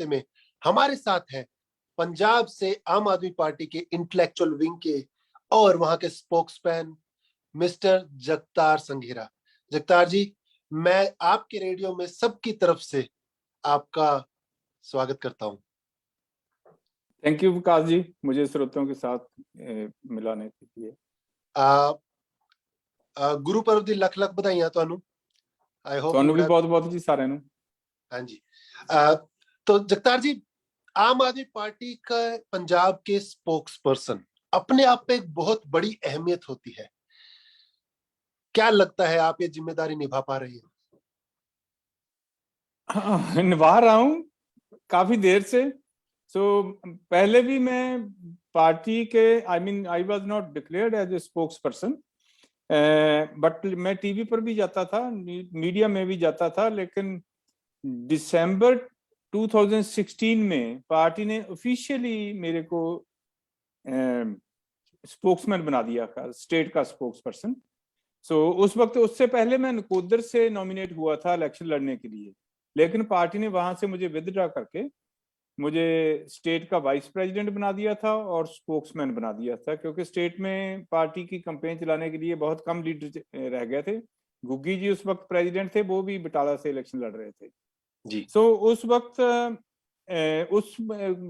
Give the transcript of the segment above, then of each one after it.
हफ्ते में हमारे साथ हैं पंजाब से आम आदमी पार्टी के इंटेलेक्चुअल विंग के और वहां के स्पोक्समैन मिस्टर जगतार संघेरा। जगतार जी, मैं आपके रेडियो में सबकी तरफ से आपका स्वागत करता हूं। थैंक यू विकास जी, मुझे श्रोताओं के साथ मिलाने के लिए। गुरु पर्व दी लख लख बधाइयां ਤੁਹਾਨੂੰ। आई होप ਤੁਹਾਨੂੰ भी बहुत बहुत जी सारे ਨੂੰ। हाँ जी। तो जगतार जी, आम आदमी पार्टी का पंजाब के स्पोक्स पर्सन अपने आप में एक बहुत बड़ी अहमियत होती है। क्या लगता है आप ये जिम्मेदारी निभा पा रही हो? हाँ, निभा रहा हूँ काफी देर से। पहले भी मैं पार्टी के I was not declared as a spokesperson, but मैं टीवी पर भी जाता था, मीडिया में भी जाता था। लेकिन दिसंबर 2016 में पार्टी ने ऑफिशियली मेरे को स्पोक्समैन बना दिया था, स्टेट का स्पोक्स पर्सन। उस वक्त, उससे पहले मैं नकोदर से नॉमिनेट हुआ था इलेक्शन लड़ने के लिए, लेकिन पार्टी ने वहां से मुझे विदड्रॉ करके मुझे स्टेट का वाइस प्रेसिडेंट बना दिया था और स्पोक्समैन बना दिया था, क्योंकि स्टेट में पार्टी की कैंपेन चलाने के लिए बहुत कम लीडर रह गए थे। गुग्गी जी उस वक्त प्रेसिडेंट थे, वो भी बटाला से इलेक्शन लड़ रहे थे जी। उस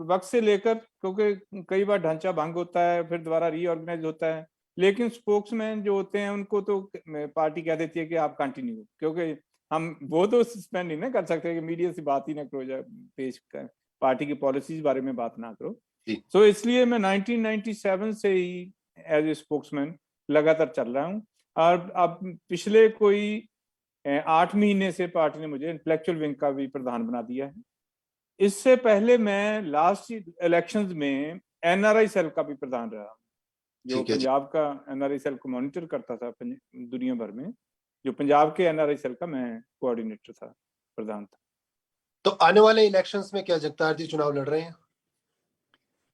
वक्त से लेकर, क्योंकि कई बार ढांचा भंग होता है, फिर दोबारा रीऑर्गेनाइज होता है, लेकिन स्पोक्समैन जो होते हैं उनको तो पार्टी कह देती है कि आप कंटिन्यू, क्योंकि हम वो तो सस्पेंड नहीं ना कर सकते कि मीडिया से बात ही ना करो, जाए पेश कर पार्टी की पॉलिसीज बारे में बात ना करो। इसलिए मैं 1997 से ही एज ए स्पोक्समैन लगातार चल रहा हूँ। और अब पिछले कोई 8 महीने से पार्टी ने मुझे इंटेलेक्चुअल विंग का भी प्रधान बना दिया है। इससे पहले मैं लास्ट इलेक्शंस में एनआरआई सेल का भी प्रधान रहा, जो पंजाब का एनआरआई सेल को मॉनिटर करता था दुनिया भर में। जो पंजाब के एनआरआई सेल का मैं कोऑर्डिनेटर था, प्रधान था। तो आने वाले इलेक्शंस में क्या जगतार जी चुनाव लड़ रहे हैं?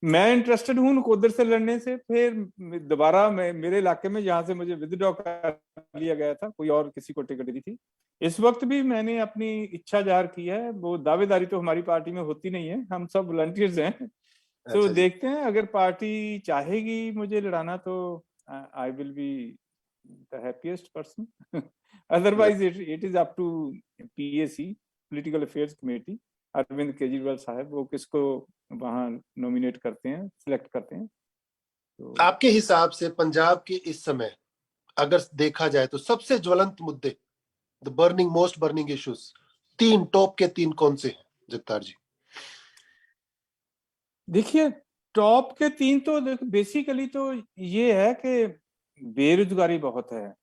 मैं इंटरेस्टेड हूँ नकोदर से लड़ने से। फिर दोबारा मेरे इलाके में जहाँ से मुझे विदड्रॉ कर लिया गया था, कोई और किसी को टिकट दी थी, इस वक्त भी मैंने अपनी इच्छा जाहिर की है। वो दावेदारी तो हमारी पार्टी में होती नहीं है, हम सब वॉलंटियर्स हैं। तो देखते हैं, अगर पार्टी चाहेगी मुझे लड़ाना तो I will be the happiest person. Otherwise it is up to PAC, political affairs committee, Arvind Kejriwal साहब, वो किसको वहां नॉमिनेट करते हैं, सिलेक्ट करते हैं। तो आपके हिसाब से पंजाब के इस समय अगर देखा जाए तो सबसे ज्वलंत मुद्दे, the burning most burning issues, top के 3 कौन से हैं जगतार जी? देखिए, टॉप के 3 तो बेसिकली तो ये है कि बेरोजगारी बहुत है,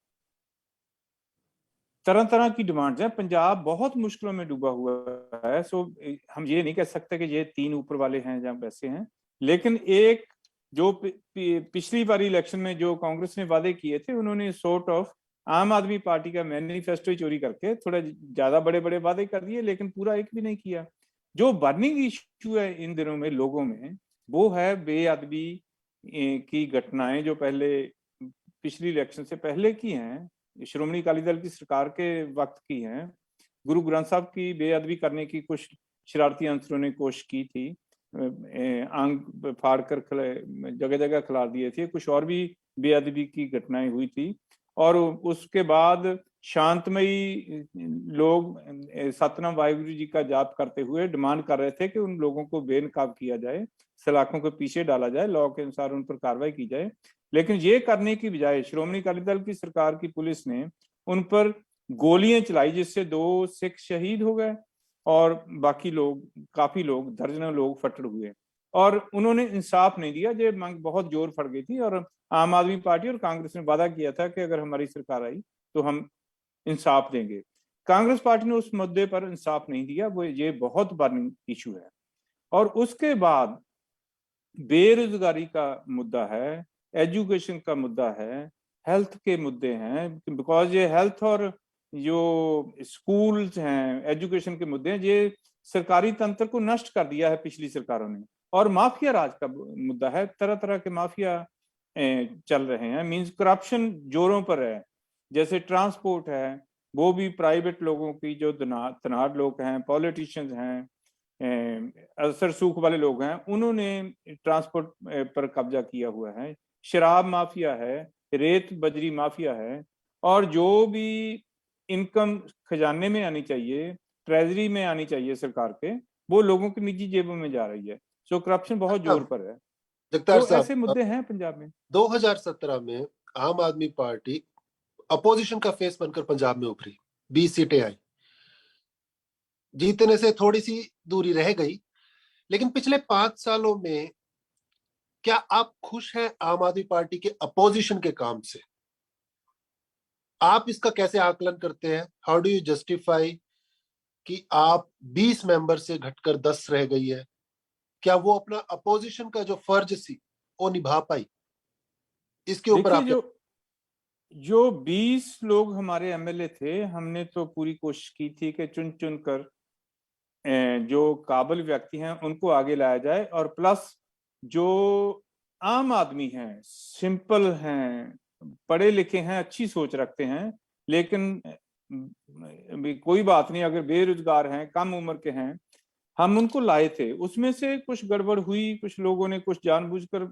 तरह तरह की डिमांड्स हैं। पंजाब बहुत मुश्किलों में डूबा हुआ है। हम ये नहीं कह सकते कि ये 3 ऊपर वाले हैं या वैसे हैं, लेकिन एक जो पिछली बार इलेक्शन में जो कांग्रेस ने वादे किए थे, उन्होंने सॉर्ट ऑफ आम आदमी पार्टी का मैनिफेस्टो ही चोरी करके थोड़ा ज्यादा बड़े बड़े वादे कर दिए, लेकिन पूरा एक भी नहीं किया। जो बर्निंग इश्यू है इन दिनों में लोगों में, वो है बेअदबी की घटनाएं, जो पहले पिछली इलेक्शन से पहले की हैं, श्रोमणी अकाली दल की सरकार के वक्त की हैं। गुरु ग्रंथ साहब की बेअदबी करने की कुछ शरारती अंसरों ने कोशिश की थी, आंग फाड़ कर जगह जगह खिला दिए थे। कुछ और भी बेअदबी की घटनाएं हुई थी, और उसके बाद शांतमयी लोग सतनाम वाहिगुरु जी का जाप करते हुए डिमांड कर रहे थे कि उन लोगों को बेनकाब किया जाए, सलाखों के पीछे डाला जाए, लॉ के अनुसार उन पर कार्रवाई की जाए। लेकिन ये करने की बजाय श्रोमणी अकाली दल की सरकार की पुलिस ने उन पर गोलियां चलाई, जिससे 2 सिख शहीद हो गए और बाकी लोग, काफी लोग, दर्जनों लोग फट्टड़ हुए। और उन्होंने इंसाफ नहीं दिया। ये मांग बहुत जोर फट गई थी, और आम आदमी पार्टी और कांग्रेस ने वादा किया था कि अगर हमारी सरकार आई तो हम इंसाफ देंगे। कांग्रेस पार्टी ने उस मुद्दे पर इंसाफ नहीं दिया। वो ये बहुत बर्निंग इशू है। और उसके बाद बेरोजगारी का मुद्दा है, एजुकेशन का मुद्दा है, हेल्थ के मुद्दे हैं, बिकॉज ये हेल्थ और जो स्कूल्स हैं, एजुकेशन के मुद्दे हैं, ये सरकारी तंत्र को नष्ट कर दिया है पिछली सरकारों ने। और माफिया राज का मुद्दा है, तरह तरह के माफिया चल रहे हैं, मींस करप्शन जोरों पर है। जैसे ट्रांसपोर्ट है, वो भी प्राइवेट लोगों की, जो तनाड़ लोग हैं, पॉलिटिशियंस हैं, असर सूख वाले लोग हैं, उन्होंने ट्रांसपोर्ट पर कब्जा किया हुआ है। शराब माफिया है, रेत बजरी माफिया है, और जो भी इनकम खजाने में आनी चाहिए, ट्रेजरी में आनी चाहिए सरकार के, वो लोगों की निजी जेबों में जा रही है। सो करप्शन बहुत जोर पर है। जगतार तो साहब, ऐसे मुद्दे हैं पंजाब में। 2017 में आम आदमी पार्टी अपोजिशन का फेस बनकर पंजाब में उभरी, 20 सीटें आई, जीतने से थोड़ी सी दूरी रह गई। लेकिन पिछले 5 सालों में क्या आप खुश हैं आम आदमी पार्टी के अपोजिशन के काम से? आप इसका कैसे आकलन करते हैं? हाउ डू यू जस्टिफाई कि आप 20 मेंबर से घटकर 10 रह गई है? क्या वो अपना अपोजिशन का जो फर्ज सी वो निभा पाई? इसके ऊपर देखिए, आप क्या? जो 20 लोग हमारे एमएलए थे, हमने तो पूरी कोशिश की थी कि चुन चुन कर जो काबिल व्यक्ति हैं उनको आगे लाया जाए, और प्लस जो आम आदमी हैं, सिंपल हैं, पढ़े लिखे हैं, अच्छी सोच रखते हैं, लेकिन कोई बात नहीं, अगर बेरोजगार हैं, कम उम्र के हैं, हम उनको लाए थे। उसमें से कुछ गड़बड़ हुई, कुछ लोगों ने कुछ जानबूझकर,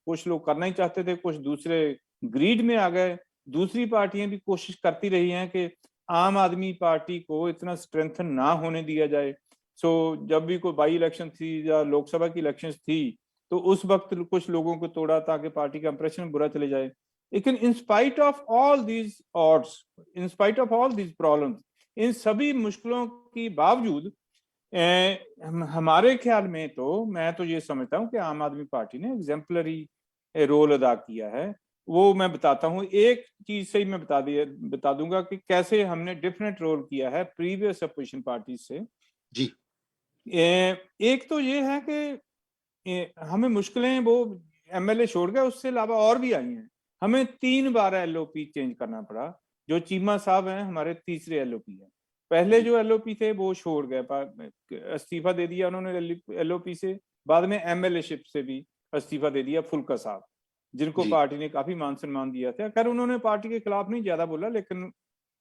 कुछ लोग करना ही चाहते थे, कुछ दूसरे ग्रीड में आ गए। दूसरी पार्टियां भी कोशिश करती रही हैं कि आम आदमी पार्टी को इतना स्ट्रेंथन ना होने दिया जाए। सो जब भी कोई बाई इलेक्शन थी या लोकसभा की इलेक्शन थी, तो उस वक्त कुछ लोगों को तोड़ा ताकि पार्टी का इंप्रेशन बुरा चले जाए। लेकिन in spite of all these odds, in spite of all these problems, इन सभी मुश्किलों की बावजूद हमारे ख्याल में तो मैं तो ये समझता हूँ कि आम आदमी पार्टी ने एग्जेम्पलरी रोल अदा किया है। वो मैं बताता हूँ, एक चीज से ही मैं बता दूंगा कि कैसे हमने डिफरेंट रोल किया है प्रीवियस अपोजिशन पार्टी से। जी। एक तो ये है कि हमें मुश्किलें वो एमएलए छोड़ गए, उससे अलावा और भी आई हैं। हमें 3 बार एलओपी चेंज करना पड़ा। जो चीमा साहब हैं, हमारे तीसरे एलओपी हैं। पहले जो एलओपी थे वो छोड़ गए, इस्तीफा दे दिया उन्होंने एलओपी से। बाद में एमएलए शिप से भी इस्तीफा दे दिया फुल्का साहब, जिनको पार्टी ने काफी मान सम्मान दिया था। खैर उन्होंने पार्टी के खिलाफ नहीं ज्यादा बोला, लेकिन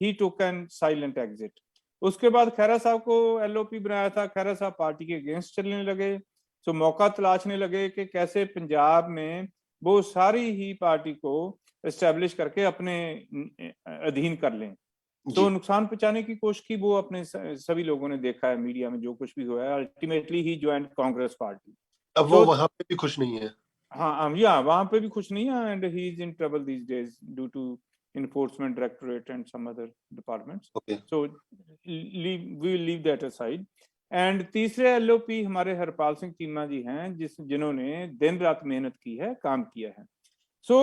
ही टुक एन साइलेंट एग्जिट। उसके बाद खैरा साहब को एलओपी बनाया था। खैरा साहब पार्टी के अगेंस्ट चलने लगे, तो मौका तलाशने लगे कि कैसे पंजाब में वो सारी ही पार्टी को एस्टेब्लिश करके अपने अधीन कर लें। तो नुकसान पहुंचाने की कोशिश की वो अपने सभी लोगों ने देखा है मीडिया में जो कुछ भी हुआ है। Ultimately he joined Congress party. अब वो वहां पे भी खुश नहीं है। हाँ, या वहां पे भी खुश नहीं है, and he is in trouble these days due to enforcement directorate and some other departments. Okay. So we will leave that aside. And तीसरे एलओपी हमारे हरपाल सिंह चीमा जी हैं, जिन्होंने दिन रात मेहनत की है, काम किया है। सो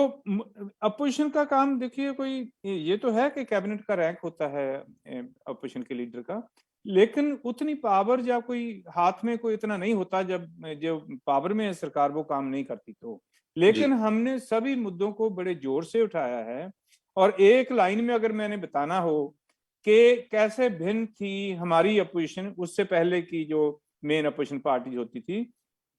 अपोजिशन का काम देखिए, कोई ये तो है कि कैबिनेट का रैंक होता है अपोजिशन के लीडर का, लेकिन उतनी पावर या कोई हाथ में कोई इतना नहीं होता जब जो पावर में सरकार वो काम नहीं करती तो। लेकिन हमने सभी मुद्दों को बड़े जोर से उठाया है। और एक लाइन में अगर मैंने बताना हो कि कैसे भिन्न थी हमारी अपोजिशन उससे पहले की जो मेन अपोजिशन पार्टी होती थी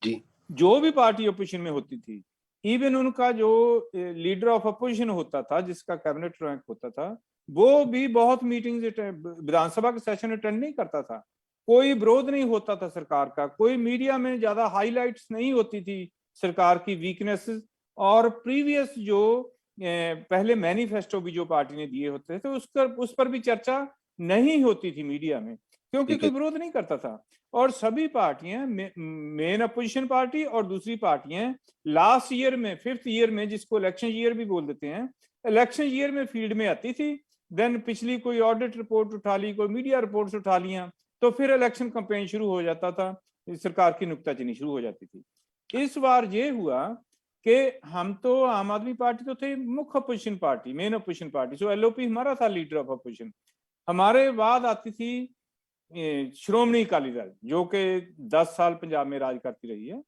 जी। जो भी पार्टी अपोजिशन में होती थी, इवन उनका जो लीडर ऑफ अपोजिशन होता था, जिसका कैबिनेट रैंक होता था, वो भी बहुत मीटिंग्स, विधानसभा के सेशन अटेंड नहीं करता था। कोई विरोध नहीं होता था सरकार का, कोई मीडिया में ज्यादा हाईलाइट्स नहीं होती थी सरकार की वीकनेसेस। और प्रीवियस जो पहले मैनिफेस्टो भी जो पार्टी ने दिए होते थे उस पर भी चर्चा नहीं होती थी मीडिया में, क्योंकि कोई विरोध नहीं करता था। और सभी पार्टियां, मेन अपोजिशन पार्टी और दूसरी पार्टियां, लास्ट ईयर में, 5th ईयर में, जिसको इलेक्शन ईयर भी बोल देते हैं, इलेक्शन ईयर में फील्ड में आती थी। देन पिछली कोई ऑडिट रिपोर्ट उठा ली, कोई मीडिया रिपोर्ट्स उठा लिया, तो फिर इलेक्शन कैंपेन शुरू हो जाता था, सरकार की नुक्ताचीनी शुरू हो जाती थी। इस बार ये हुआ कि हम तो आम आदमी पार्टी तो थे मुख्य opposition party, main opposition party, so LOP हमारा था लीडर ऑफ अपोजिशन। हमारे बाद आती थी श्रोमणी अकाली दल, जो कि 10 साल पंजाब में राज करती रही है।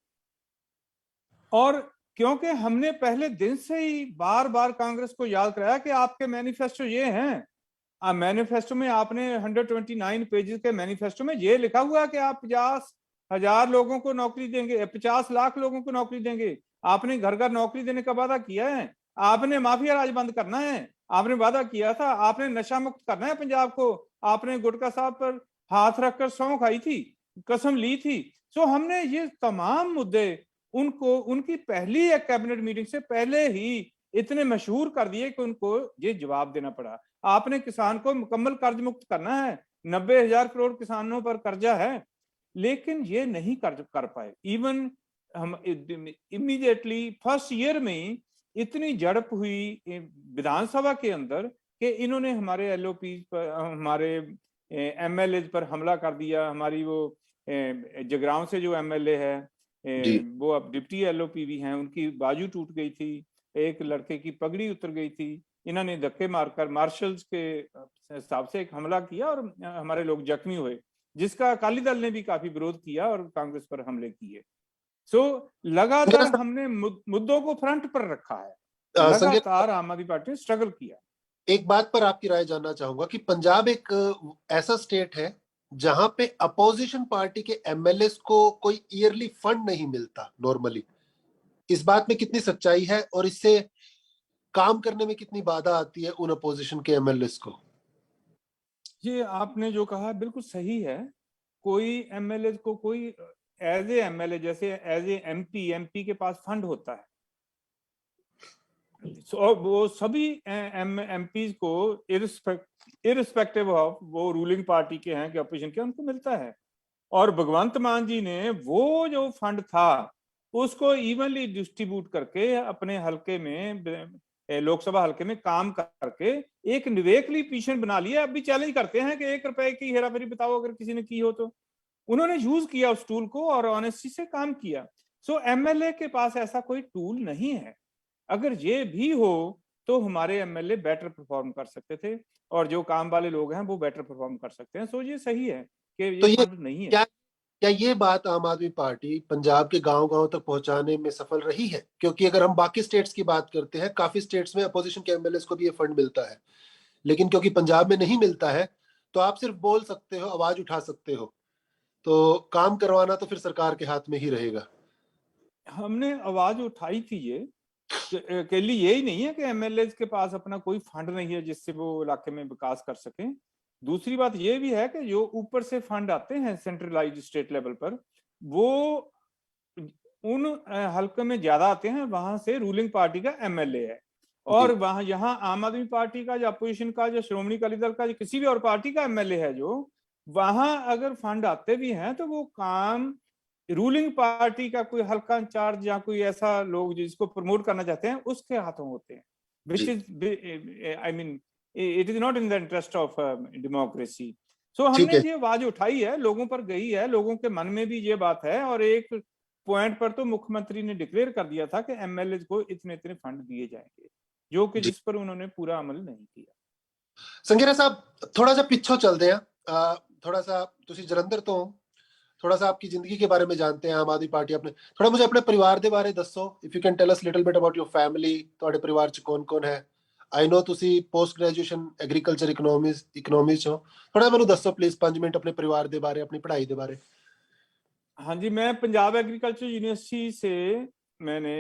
और क्योंकि हमने पहले दिन से ही बार बार कांग्रेस को याद कराया कि आपके मैनिफेस्टो ये हैं, मैनिफेस्टो में आपने 129 पेजेस के मैनिफेस्टो में ये लिखा हुआ है कि आप 50,000 लोगों को नौकरी देंगे, 50 लाख लोगों को नौकरी देंगे। आपने घर घर नौकरी देने का वादा किया है, आपने माफिया राज बंद करना है, आपने वादा किया था, आपने नशा मुक्त करना है पंजाब को, आपने गुटका साहब पर हाथ रखकर सौं खाई थी। कसम ली थी। सो हमने ये तमाम मुद्दे उनको उनकी पहली एक कैबिनेट मीटिंग से पहले ही इतने मशहूर कर दिए कि उनको ये जवाब देना पड़ा। आपने किसान को मुकम्मल कर्ज मुक्त करना है, 90,000 करोड़ किसानों पर कर्जा है, लेकिन ये नहीं कर पाए। इवन हम इमीडिएटली फर्स्ट ईयर में इतनी झड़प हुई विधानसभा के अंदर कि इन्होंने हमारे एलओपी पर, हमारे एमएलए पर हमला कर दिया। हमारी वो जगरांव से जो एमएलए है वो अब डिप्टी एलओपी भी हैं, उनकी बाजू टूट गई थी, एक लड़के की पगड़ी उतर गई थी। इन्होंने धक्के मारकर मार्शल्स के हिसाब से एक हमला किया और हमारे लोग जख्मी हुए, जिसका अकाली दल ने भी काफी विरोध किया और कांग्रेस पर हमले किए। सो लगातार हमने मुद्दों को फ्रंट पर रखा है, लगातार आम आदमी पार्टी ने स्ट्रगल किया। एक बात पर आपकी राय जानना चाहूंगा कि पंजाब एक ऐसा स्टेट है जहां पे अपोजिशन पार्टी के एमएलए को कोई ईयरली फंड नहीं मिलता नॉर्मली। इस बात में कितनी सच्चाई है और इससे काम करने में कितनी बाधा आती है उन अपोजिशन के एमएलए को? ये आपने जो कहा बिल्कुल सही है। कोई एमएलए को कोई एज ए एमएलए, जैसे एज ए एमपी के पास फंड होता है, और वो सभी एमपीज को इरिस्पेक्टिव ऑफ वो रूलिंग पार्टी के हैं कि अपोजिशन के, उनको मिलता है। और भगवंत मान जी ने वो जो फंड था उसको इवनली डिस्ट्रीब्यूट करके अपने हलके में, लोकसभा हलके में काम करके एक निवेकली पिटीशन बना लिया। अब भी चैलेंज करते हैं कि 1 रुपए की हेराफेरी बताओ अगर किसी ने की हो तो। उन्होंने यूज किया उस टूल को और ऑनेस्टी से काम किया। सो एमएलए के पास ऐसा कोई टूल नहीं है। अगर ये भी हो तो हमारे एमएलए बेटर परफॉर्म कर सकते थे और जो काम वाले लोग हैं वो बेटर परफॉर्म कर सकते हैं। सो ये सही है कि ये फंड नहीं है। क्या ये बात आम आदमी पार्टी पंजाब के गांव-गांव तक पहुंचाने में सफल रही है? क्योंकि अगर हम बाकी स्टेट्स की बात करते हैं, काफी स्टेट्स में अपोजिशन के एमएलए को भी ये फंड मिलता है, लेकिन क्योंकि पंजाब में नहीं मिलता है तो आप सिर्फ बोल सकते हो, आवाज उठा सकते हो, तो काम करवाना तो फिर सरकार के हाथ में ही रहेगा। हमने आवाज उठाई थी ये के लिए, यही नहीं है कि एमएलए के पास अपना कोई फंड नहीं है जिससे वो इलाके में विकास कर सके। दूसरी बात ये भी है कि जो ऊपर से फंड आते हैं सेंट्रलाइज्ड स्टेट लेवल पर, वो उन हल्के में ज्यादा आते हैं वहां से रूलिंग पार्टी का एमएलए है। और वहां यहाँ आम आदमी पार्टी का या अपोजिशन का या श्रोमणी अकाली दल का या किसी भी और पार्टी का एमएलए है, जो वहां अगर फंड आते भी हैं तो वो काम रूलिंग पार्टी का कोई हल्का इंचार्ज या कोई ऐसा लोग जिसको प्रमोट करना चाहते हैं उसके हाथों होते हैं, which is I mean it is not in the interest of democracy. So हमने ये आवाज उठाई है, लोगों पर गई है, लोगों के मन में भी ये बात है। और एक पॉइंट पर तो मुख्यमंत्री ने डिक्लेयर कर दिया था कि एमएलए को इतने इतने फंड दिए जाएंगे, जो कि जिस पर उन्होंने पूरा अमल नहीं किया। संघेरा साहब, थोड़ा सा पिछो चलते हैं, थोड़ा सा तुसी जलंधर तो थोड़ा सा आपकी जिंदगी के बारे में जानते हैं। आम आदमी पार्टी अपने थोड़ा मुझे अपने परिवार के बारे दसो, if you can tell us little bit about your family. ਤੁਹਾਡੇ परिवार च कौन कौन है? आई नो तुसी पोस्ट ग्रेजुएशन एग्रीकल्चर इकोनॉमीज हो, थोड़ा मैनू दसो प्लीज 5 मिनट अपने परिवार के बारे, अपनी पढ़ाई के बारे। हाँ जी, मैं पंजाब एग्रीकल्चर यूनिवर्सिटी से मैंने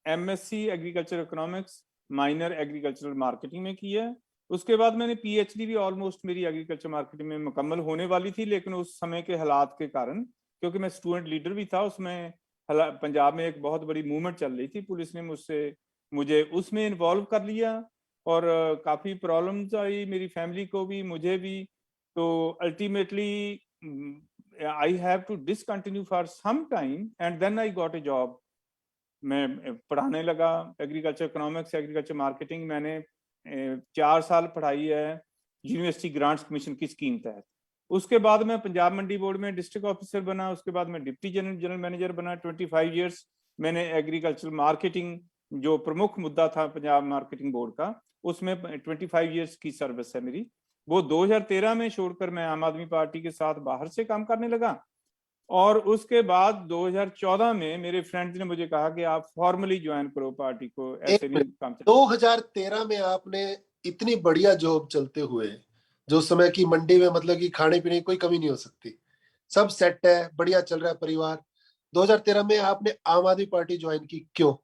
MSc agriculture economics, minor agricultural marketing में किया है। उसके बाद मैंने पीएचडी भी ऑलमोस्ट मेरी एग्रीकल्चर मार्केटिंग में मुकम्मल होने वाली थी, लेकिन उस समय के हालात के कारण, क्योंकि मैं स्टूडेंट लीडर भी था उसमें, पंजाब में एक बहुत बड़ी मूवमेंट चल रही थी, पुलिस ने मुझे उसमें इन्वॉल्व कर लिया और काफ़ी प्रॉब्लम्स आई मेरी फैमिली को भी, मुझे भी। तो ultimately I have to discontinue for some time and then I got a job. मैं पढ़ाने लगा एग्रीकल्चर इकोनॉमिक्स, एग्रीकल्चर मार्केटिंग। मैंने 4 साल पढ़ाई है यूनिवर्सिटी ग्रांट्स कमीशन की स्कीम तहत। उसके बाद मैं पंजाब मंडी बोर्ड में डिस्ट्रिक्ट ऑफिसर बना, उसके बाद मैं डिप्टी जनरल मैनेजर बना। 25 ईयर्स मैंने एग्रीकल्चर मार्केटिंग, जो प्रमुख मुद्दा था पंजाब मार्केटिंग बोर्ड का, उसमें 25 ईयर्स की सर्विस है मेरी। वो 2013 में छोड़कर मैं आम आदमी पार्टी के साथ बाहर से काम करने लगा। और उसके बाद 2014 में मेरे फ्रेंड्स ने मुझे कहा कि आप फॉर्मली ज्वाइन करो पार्टी को, ऐसे नहीं काम चलता। 2013 में आपने इतनी बढ़िया जॉब चलते हुए, जो समय की मंडी में मतलब कि खाने पीने की कोई कमी नहीं हो सकती, सब सेट है, बढ़िया चल रहा है परिवार, 2013 में आपने आम आदमी पार्टी ज्वाइन की, क्यों?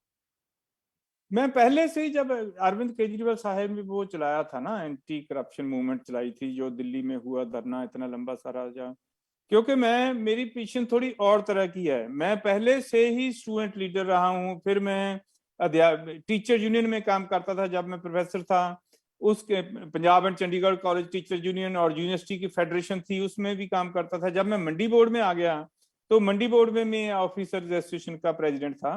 मैं पहले से ही, जब अरविंद केजरीवाल साहब ने वो चलाया था ना, एंटी करप्शन मूवमेंट चलाई थी, जो दिल्ली में हुआ धरना इतना लंबा सारा, क्योंकि मेरी पोजीशन थोड़ी और तरह की है। मैं पहले से ही स्टूडेंट लीडर रहा हूँ, फिर मैं टीचर यूनियन में काम करता था जब मैं प्रोफेसर था। उसके Punjab and Chandigarh college teacher union और यूनिवर्सिटी की फेडरेशन थी, उसमें भी काम करता था। जब मैं मंडी बोर्ड में आ गया तो मंडी बोर्ड में मैं ऑफिसर एसोसिएशन का प्रेसिडेंट था।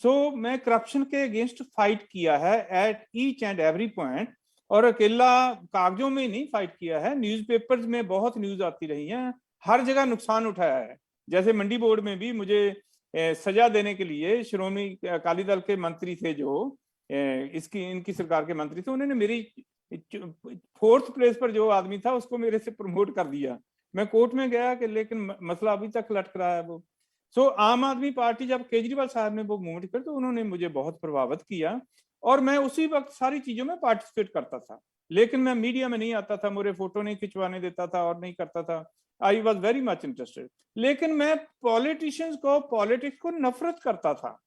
सो मैं करप्शन के अगेंस्ट फाइट किया है at each and every point, और अकेला कागजों में नहीं फाइट किया है, न्यूज़पेपर्स में बहुत न्यूज आती रही है, हर जगह नुकसान उठाया है। जैसे मंडी बोर्ड में भी मुझे सजा देने के लिए श्रोमणी अकाली दल के मंत्री थे जो इनकी सरकार के मंत्री थे, उन्होंने मेरी 4th प्लेस पर जो आदमी था उसको मेरे से प्रमोट कर दिया। मैं कोर्ट में गया कि लेकिन मसला अभी तक लटक रहा है वो। सो आम आदमी पार्टी जब केजरीवाल साहब ने वो मूवमेंट कर तो उन्होंने मुझे बहुत प्रभावित किया, और मैं उसी वक्त सारी चीजों में पार्टिसिपेट करता था। लेकिन मैं मीडिया में नहीं आता था, मेरे फोटो नहीं खिंचवाने देता था और नहीं करता था। I was very much interested. लेकिन मैं पॉलिटिशियंस को, पॉलिटिक्स को नफरत करता था।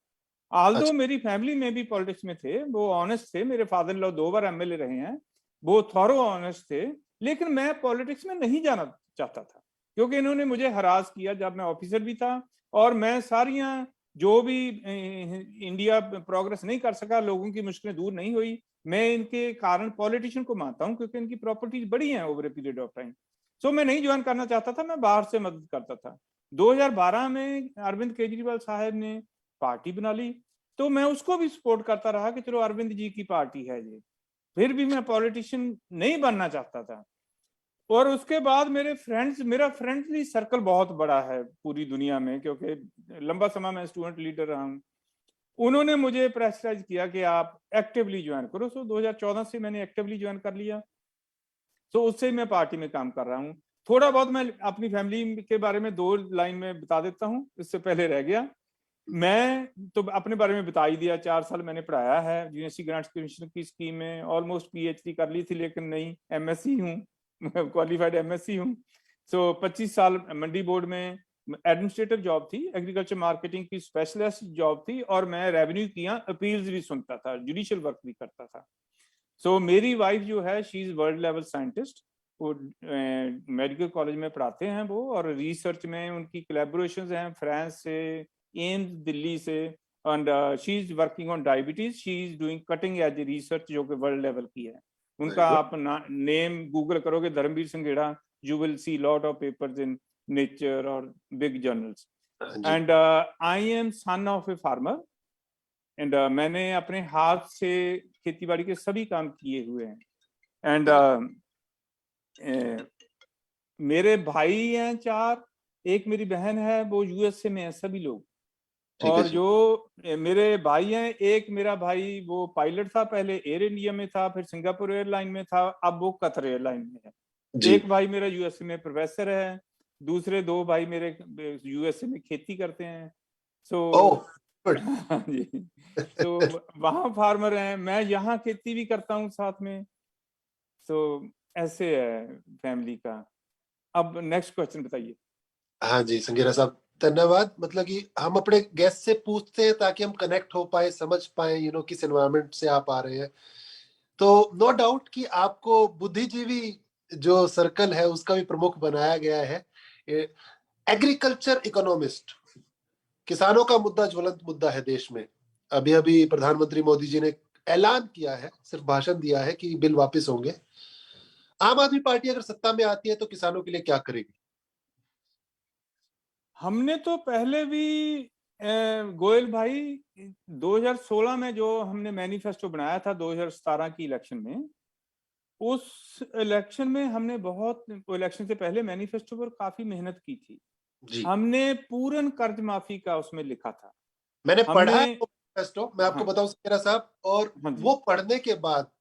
आल्दो अच्छा, मेरी फैमिली में भी पॉलिटिक्स में थे, वो ऑनेस्ट थे, मेरे father in law 2 bar MLA रहे हैं, वो थॉरो ऑनेस्ट थे। लेकिन मैं पॉलिटिक्स में नहीं जाना चाहता था क्योंकि इन्होंने मुझे हरास किया जब मैं ऑफिसर भी था, और मैं सारियां जो भी इंडिया प्रोग्रेस नहीं कर सका, लोगों की मुश्किलें दूर नहीं हुई, मैं इनके कारण पॉलिटिशियन को मानता हूं क्योंकि इनकी प्रॉपर्टीज बड़ी हैं over a period of time. So मैं नहीं ज्वाइन करना चाहता था, मैं बाहर से मदद करता था। 2012 में अरविंद केजरीवाल साहब ने पार्टी बना ली तो मैं उसको भी सपोर्ट करता रहा कि चलो अरविंद जी की पार्टी है ये। फिर भी मैं पॉलिटिशियन नहीं बनना चाहता था। और उसके बाद मेरा फ्रेंडली सर्कल बहुत बड़ा है पूरी दुनिया में, क्योंकि लंबा समय मैं स्टूडेंट लीडर रहा हूँ। उन्होंने मुझे प्रेशराइज किया कि आप एक्टिवली ज्वाइन करो। सो 2014 से मैंने एक्टिवली ज्वाइन कर लिया। तो उससे मैं पार्टी में काम कर रहा हूँ। थोड़ा बहुत मैं अपनी फैमिली के बारे में 2 लाइन में बता देता हूँ, इससे पहले रह गया। मैं तो अपने बारे में बता ही दिया। 4 साल मैंने पढ़ाया है यूनिवर्सिटी ग्रांट्स कमीशन की स्कीम में, ऑलमोस्ट पीएचडी कर ली थी लेकिन नहीं, एमएससी हूँ, क्वालिफाइड एमएससी हूँ। सो 25 साल मंडी बोर्ड में एडमिनिस्ट्रेटिव जॉब थी, एग्रीकल्चर मार्केटिंग की स्पेशलिस्ट जॉब थी, और मैं रेवेन्यू की अपील्स भी सुनता था, जुडिशियल वर्क भी करता था। सो मेरी वाइफ जो है she is world level scientist, वो मेडिकल कॉलेज में पढ़ाते हैं वो, और रिसर्च में उनकी कोलैबोरेशंस हैं फ्रांस से, एम्स दिल्ली से, and she is working on diabetes, she is doing cutting edge research जो कि वर्ल्ड लेवल की है। वेरी उनका गुड। आप नेम गूगल करोगे, Dharamvir Sanghera, you will see lot of papers in Nature और बिग जर्नल्स। हाँ जी। And I am son of a farmer, and मैंने अपने हाथ से खेतीबाड़ी के सभी काम किए हुए हैं। एंड मेरे भाई हैं 4, एक मेरी बहन है, वो यूएसए में है, सभी लोग। ठीक है और जी। जो मेरे भाई हैं, एक मेरा भाई वो पायलट था, पहले एयर इंडिया में था, फिर सिंगापुर एयरलाइन में था, अब वो कतर एयरलाइन में है। जी। एक भाई मेरा यूएसए में प्रोफेसर है, दूसरे 2 भाई मेरे यूएसए में खेती करते हैं। ओह, सो गुड। हाँ जी। तो वहाँ फार्मर हैं, मैं यहाँ खेती भी करता हूँ साथ में। सो ऐसे है फैमिली का। अब नेक्स्ट क्वेश्चन बताइए। हाँ जी संगीरा साहब, धन्यवाद। मतलब कि हम अपने गेस्ट से पूछते हैं ताकि हम कनेक्ट हो पाए, समझ पाए किस एनवायरनमेंट से आप आ रहे हैं। तो नो डाउट कि आपको बुद्धिजीवी जो सर्कल है उसका भी प्रमुख बनाया गया है। एग्रीकल्चर इकोनॉमिस्ट, किसानों का मुद्दा ज्वलंत मुद्दा है देश में। अभी अभी प्रधानमंत्री मोदी जी ने ऐलान किया है, सिर्फ भाषण दिया है कि बिल वापस होंगे। आम आदमी पार्टी अगर सत्ता में आती है तो किसानों के लिए क्या करेगी? हमने तो पहले भी गोयल भाई 2016 में जो हमने मैनिफेस्टो बनाया था 2017 की इलेक्शन में, उस इलेक्शन में हमने बहुत, इलेक्शन से पहले मैनिफेस्टो पर काफी मेहनत की थी। जी, हमने पूर्ण कर्ज माफी का उसमें लिखा था। मैंने पढ़ा हमने, है वो मैनिफेस्टो, मैं आपको हाँ बताऊं संगीरा साहब। और हाँ वो जी, पढ़ने के बाद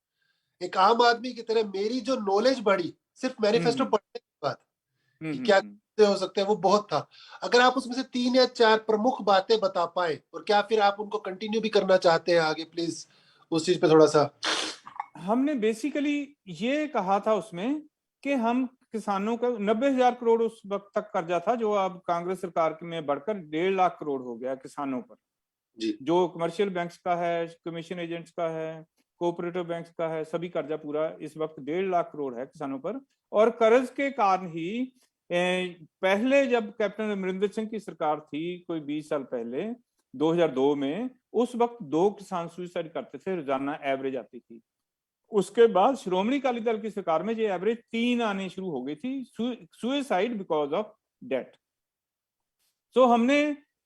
एक आम आदमी की तरह मेरी जो नॉलेज बढ़ी सिर्फ मैनिफेस्टो हम्म पढ़ने के बाद, हम्म कि हम्म क्या हम्म। हो सकते हैं, वो बहुत था। अगर आप उसमें से 3 या 4 प्रमुख बातें बता पाए, और क्या फिर आप उनको कंटिन्यू भी करना चाहते हैं आगे, प्लीज उस चीज पे थोड़ा सा। हमने बेसिकली ये कहा था उसमें कि हम किसानों का 90,000 करोड़ उस वक्त तक कर्जा था, जो अब कांग्रेस सरकार में बढ़कर 1.5 लाख करोड़ हो गया किसानों पर, जी। जो कमर्शियल बैंक्स का है, कमीशन एजेंट्स का है, कोऑपरेटिव बैंक्स का है, सभी कर्जा पूरा इस वक्त 1.5 लाख करोड़ है किसानों पर। और कर्ज के कारण ही पहले जब कैप्टन अमरिंदर सिंह की सरकार थी कोई 20 साल पहले 2002 में, उस वक्त 2 किसान सुसाइड करते थे रोजाना, एवरेज आती थी। उसके बाद श्रोमणी अकाली दल की सरकार में ये एवरेज 3 आने शुरू हो गई थी, सुसाइड बिकॉज ऑफ डेट। तो हमने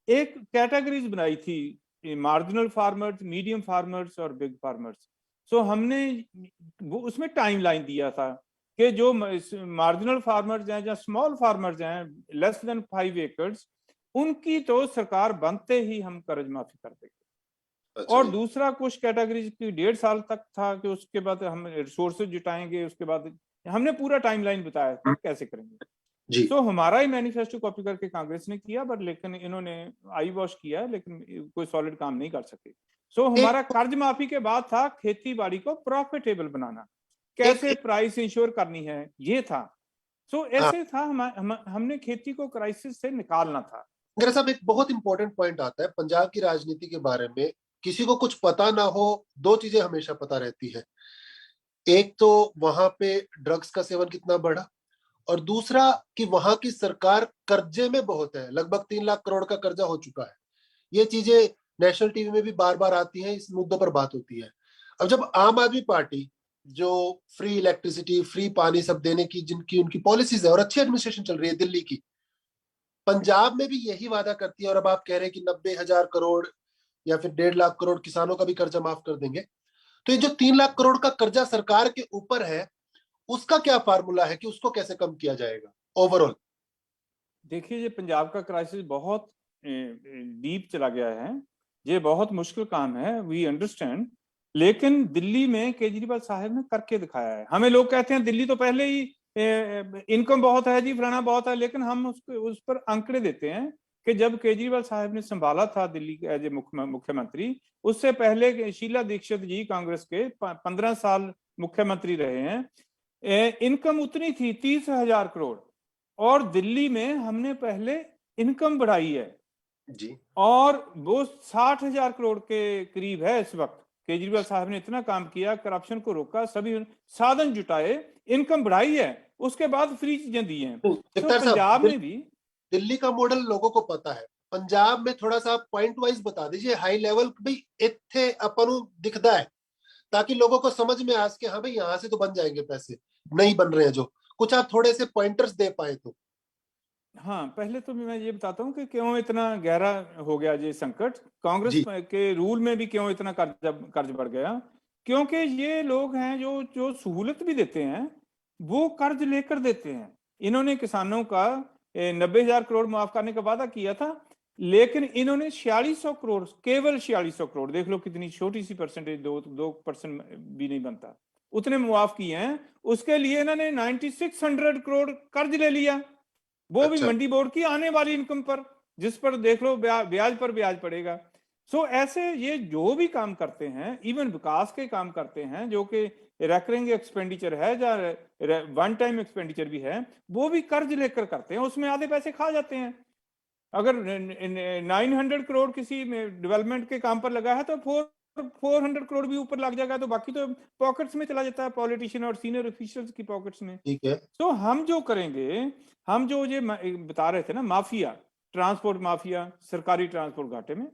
एक कैटेगरीज बनाई थी, मार्जिनल फार्मर्स, मीडियम फार्मर्स और बिग फार्मर्स। सो हमने वो उसमें टाइम लाइन दिया था कि जो मार्जिनल फार्मर्स हैं या स्मॉल फार्मर्स हैं लेस देन 5 एकर्स, उनकी तो सरकार बनते ही हम कर्ज माफी कर देंगे। अच्छा और जी। दूसरा कुछ कैटेगरीज की 1.5 साल तक था कि उसके बाद हम रिसोर्सेज जुटाएंगे, उसके बाद हमने पूरा टाइमलाइन बताया था कैसे करेंगे। जी। सो हमारा ही मैनिफेस्टो कॉपी करके कांग्रेस ने किया, बट लेकिन इन्होंने आई वॉश किया, लेकिन कोई सॉलिड काम नहीं कर सके। सो हमारा एक कर्ज माफी के बाद था खेती बाड़ी को प्रॉफिटेबल बनाना, एक, कैसे एक प्राइस इंश्योर करनी है, ये था। सो हाँ, ऐसे था हमने खेती को क्राइसिस से निकालना था। मेरे साहब एक बहुत इंपॉर्टेंट पॉइंट आता है पंजाब की राजनीति के बारे में। किसी को कुछ पता ना हो, 2 चीजें हमेशा पता रहती है। एक तो वहां पे ड्रग्स का सेवन कितना बढ़ा, और दूसरा कि वहां की सरकार कर्जे में बहुत है, लगभग 3 लाख करोड़ का कर्जा हो चुका है। ये चीजें नेशनल टीवी में भी बार बार आती हैं, इस मुद्दों पर बात होती है। अब जब आम आदमी पार्टी, जो फ्री इलेक्ट्रिसिटी, फ्री पानी सब देने की जिनकी उनकी पॉलिसीज है और अच्छी एडमिनिस्ट्रेशन चल रही है दिल्ली की, पंजाब में भी यही वादा करती है, और अब आप कह रहे हैं कि 90,000 करोड़ या फिर 1.5 लाख करोड़ किसानों का भी कर्जा माफ कर देंगे। तो ये जो 3 लाख करोड़ का कर्जा सरकार के ऊपर है, उसका क्या फार्मूला है कि उसको कैसे कम किया जाएगा ओवरऑल? देखिए, ये पंजाब का क्राइसिस बहुत डीप चला गया है, ये बहुत मुश्किल काम है, वी अंडरस्टैंड। लेकिन दिल्ली में केजरीवाल साहब ने करके दिखाया है। हमें लोग कहते हैं दिल्ली तो पहले ही इनकम बहुत है जी, फलाना बहुत है, लेकिन हम उस पर आंकड़े देते हैं कि जब केजरीवाल साहब ने संभाला था दिल्ली एज ए मुख्यमंत्री, उससे पहले शीला दीक्षित जी कांग्रेस के 15 साल मुख्यमंत्री रहे हैं, इनकम उतनी थी 30,000 करोड़, और दिल्ली में हमने पहले इनकम बढ़ाई है जी। और वो 60,000 करोड़ के करीब है इस वक्त। केजरीवाल साहब ने इतना काम किया, करप्शन को रोका, सभी साधन जुटाए, इनकम बढ़ाई है, उसके बाद फ्री चीजें दी हैं। तो जगतार साहब, पंजाब में भी दिल्ली का मॉडल लोगों को पता है, पंजाब में थोड़ा सा पॉइंट वाइज बता दीजिए, हाई लेवल भाई इत्थे अपन दिखता है, ताकि लोगों को समझ में आ सके, हाँ भाई यहाँ से तो बन जाएंगे पैसे, नहीं बन रहे हैं जो, कुछ आप थोड़े से पॉइंटर्स दे पाए तो। हाँ, पहले तो मैं ये बताता हूँ कि क्यों इतना गहरा हो गया ये संकट, कांग्रेस जी। के रूल में भी क्यों इतना कर्ज बढ़ गया। क्योंकि ये लोग हैं जो जो सहूलत भी देते हैं वो कर्ज लेकर देते हैं। इन्होंने किसानों का 90,000 करोड़ माफ करने का वादा किया था, लेकिन इन्होंने 4600 करोड़, केवल 4600 करोड़, देख लो कितनी छोटी सी परसेंटेज, 2% भी नहीं बनता, उतने मुआफ किए हैं। उसके लिए इन्होंने 9600 करोड़ कर्ज ले लिया, वो भी अच्छा। मंडी बोर्ड की आने वाली इनकम पर, जिस पर देख लो ब्याज पर ब्याज पड़ेगा। सो ऐसे ये जो भी काम करते हैं, इवन विकास के काम करते हैं जो कि रेकरिंग एक्सपेंडिचर है या वन टाइम एक्सपेंडिचर भी है, वो भी कर्ज लेकर करते हैं, उसमें आधे पैसे खा जाते हैं। अगर 900 करोड़ किसी डेवलपमेंट के काम पर लगा है तो 400 करोड़ भी ऊपर लग जाएगा, तो बाकी तो पॉकेट्स में चला जाता है, पॉलिटिशियन और सीनियर ऑफिशियल्स की पॉकेट्स में। ठीक है। तो हम जो करेंगे, हम जो ये बता रहे थे ना, माफिया, ट्रांसपोर्ट माफिया सरकारी ट्रांसपोर्ट घाटे में,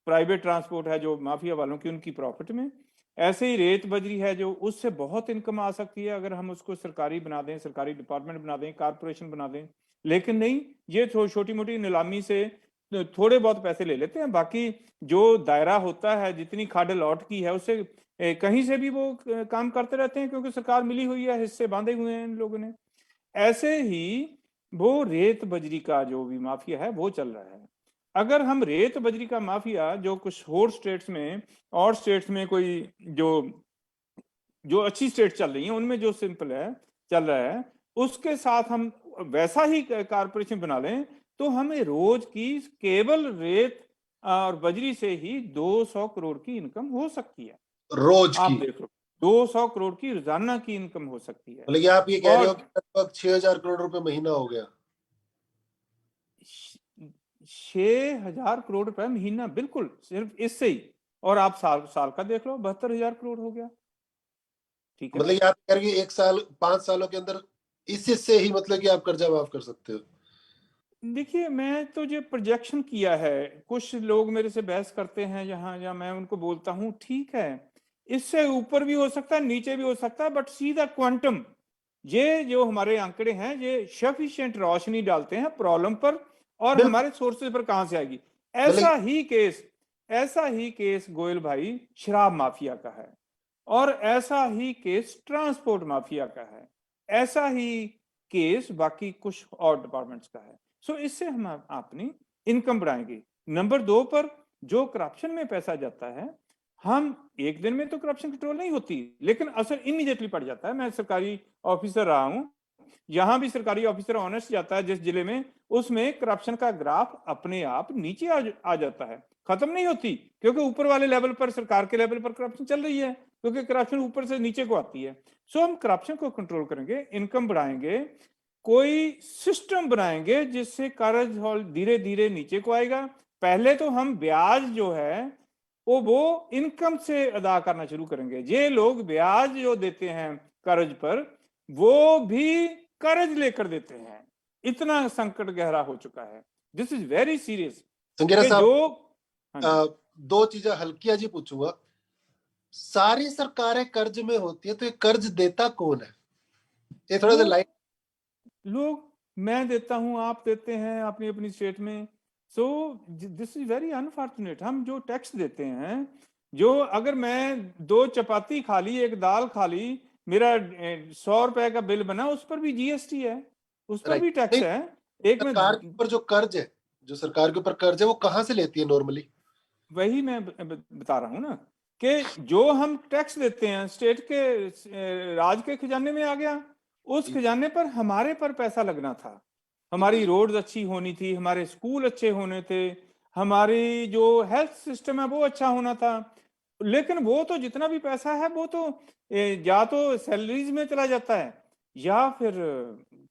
प्राइवेट ट्रांसपोर्ट है जो माफिया वालों की उनकी प्रॉफिट में, ऐसे ही रेत बजरी है जो उससे बहुत इनकम आ सकती है अगर हम उसको सरकारी बना दें, सरकारी डिपार्टमेंट बना दें, कारपोरेशन बना दें। लेकिन नहीं, ये छोटी मोटी नीलामी से थोड़े बहुत पैसे ले लेते हैं, बाकी जो दायरा होता है, जितनी खाड लौट की है, उससे कहीं से भी वो काम करते रहते हैं, क्योंकि सरकार मिली हुई है, हिस्से बांधे हुए हैं इन लोगों ने। ऐसे ही वो रेत बजरी का जो भी माफिया है वो चल रहा है। अगर हम रेत बजरी का माफिया जो कुछ और स्टेट्स में कोई जो जो अच्छी स्टेट चल रही हैं उनमें जो सिंपल है चल रहा है, उसके साथ हम वैसा ही कारपोरेशन बना लें, तो हमें रोज की केवल रेत और बजरी से ही 200 करोड़ की इनकम हो सकती है। रोज आप की? देख लो, 200 करोड़ की रोजाना की इनकम हो सकती है। मतलब ये आप ये कह रहे हो और कि लगभग 6,000 करोड़ रुपए महीना हो गया? 6,000 करोड़ रुपए महीना, बिल्कुल, सिर्फ इससे ही। और आप साल साल का देख लो, 72,000 करोड़ हो गया। ठीक है मतलब ना। ये आप कह रहे हो कि 1 साल, 5 सालों के अंदर इससे ही मतलब कि आप कर्जा माफ कर सकते हो? देखिए, मैं तो जो प्रोजेक्शन किया है, कुछ लोग मेरे से बहस करते हैं जहाँ या मैं उनको बोलता हूँ ठीक है, इससे ऊपर भी हो सकता है, नीचे भी हो सकता है, बट सी द क्वांटम। ये जो हमारे आंकड़े हैं ये सफिशिएंट रोशनी डालते हैं प्रॉब्लम पर और बिल्कुल। हमारे सोर्सेज पर कहां से आएगी। मतलब ऐसा ही केस गोयल भाई शराब माफिया का है, और ऐसा ही केस ट्रांसपोर्ट माफिया का है, ऐसा ही केस बाकी कुछ और डिपार्टमेंट्स का है। सो इससे हम अपनी इनकम बढ़ाएंगे। नंबर 2 पर जो करप्शन में पैसा जाता है, हम एक दिन में तो करप्शन कंट्रोल नहीं होती, लेकिन असर इमीडिएटली पड़ जाता है। मैं सरकारी ऑफिसर रहा हूं, यहां भी सरकारी ऑफिसर ऑनेस्ट जाता है जिस जिले में, उसमें करप्शन का ग्राफ अपने आप नीचे आ जाता है, खत्म नहीं होती, क्योंकि ऊपर वाले लेवल पर, सरकार के लेवल पर करप्शन चल रही है, क्योंकि करप्शन ऊपर से नीचे को आती है। सो हम करप्शन को कंट्रोल करेंगे, इनकम बढ़ाएंगे, कोई सिस्टम बनाएंगे जिससे कर्ज धीरे धीरे नीचे को आएगा। पहले तो हम ब्याज जो है वो इनकम से अदा करना शुरू करेंगे। ये लोग ब्याज जो देते हैं कर्ज पर, वो भी कर्ज लेकर देते हैं। इतना संकट गहरा हो चुका है। This is very serious. Sanghera कि साहब, जो हाँ जी, 2 चीजें हल्किया जी पूछूंगा। सारी सरकारें कर्ज में होती है तो ये कर्ज देता कौन है? ये थोड़ा सा लाइट। लोग, मैं देता हूं, आप देते हैं अपनी अपनी स्टेट में। So this is very unfortunate. हम जो टैक्स देते हैं, जो अगर मैं 2 चपाती खा ली, एक दाल खा ली, मेरा 100 रुपए का बिल बना, उस पर भी जीएसटी है, उस पर राइट। भी टैक्स नहीं, है। एक में सरकार के ऊपर जो कर्ज है, जो सरकार के ऊपर कर्ज है, वो कहाँ से लेती है नॉर्मली? वही मैं बता रहा हूं ना, कि जो हम टैक्स देते हैं स्टेट के राज के खजाने में आ गया, उस खजाने पर हमारे पर पैसा लगना था। हमारी रोड्स अच्छी होनी थी, हमारे स्कूल अच्छे होने थे, हमारी जो हेल्थ सिस्टम है वो अच्छा होना था। लेकिन वो तो जितना भी पैसा है वो तो या तो सैलरीज में चला जाता है, या फिर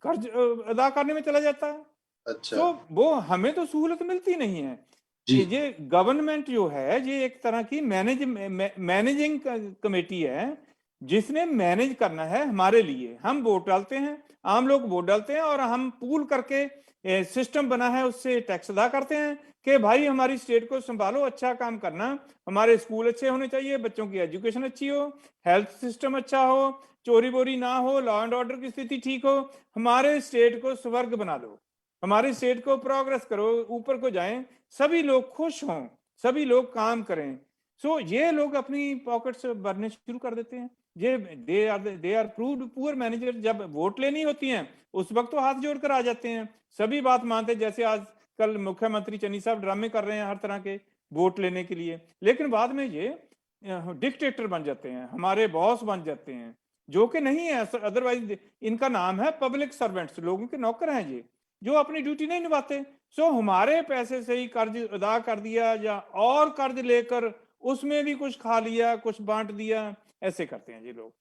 कर्ज अदा करने में चला जाता है। अच्छा। सो वो हमें तो सहूलत मिलती नहीं है। जी। ये गवर्नमेंट जो है ये एक तरह की मैनेजिंग कमेटी है, जिसने मैनेज करना है हमारे लिए। हम वोट डालते हैं, आम लोग वोट डालते हैं, और हम पूल करके सिस्टम बना है, उससे टैक्स अदा करते हैं कि भाई हमारी स्टेट को संभालो, अच्छा काम करना, हमारे स्कूल अच्छे होने चाहिए, बच्चों की एजुकेशन अच्छी हो, हेल्थ सिस्टम अच्छा हो, चोरी बोरी ना हो, लॉ एंड ऑर्डर की स्थिति ठीक हो, हमारे स्टेट को स्वर्ग बना दो, हमारी स्टेट को प्रोग्रेस करो, ऊपर को जाएं, सभी लोग खुश हों, सभी लोग काम करें। सो ये लोग अपनी पॉकेट्स भरने शुरू कर देते हैं। ये they are proved poor manager. जब वोट लेनी होती हैं उस वक्त तो हाथ जोड़कर आ जाते हैं, सभी बात मानते हैं, जैसे आज कल मुख्यमंत्री चन्नी साहब ड्रामे कर रहे हैं हर तरह के वोट लेने के लिए, लेकिन बाद में ये डिक्टेटर बन जाते हैं, हमारे बॉस बन जाते हैं, जो कि नहीं है। अदरवाइज इनका नाम है पब्लिक सर्वेंट्स, लोगों के नौकर हैं ये, जो अपनी ड्यूटी नहीं निभाते। सो हमारे पैसे से ही कर्ज अदा कर दिया, या और कर्ज लेकर उसमें भी कुछ खा लिया, कुछ बांट दिया, ऐसे करते हैं ये लोग।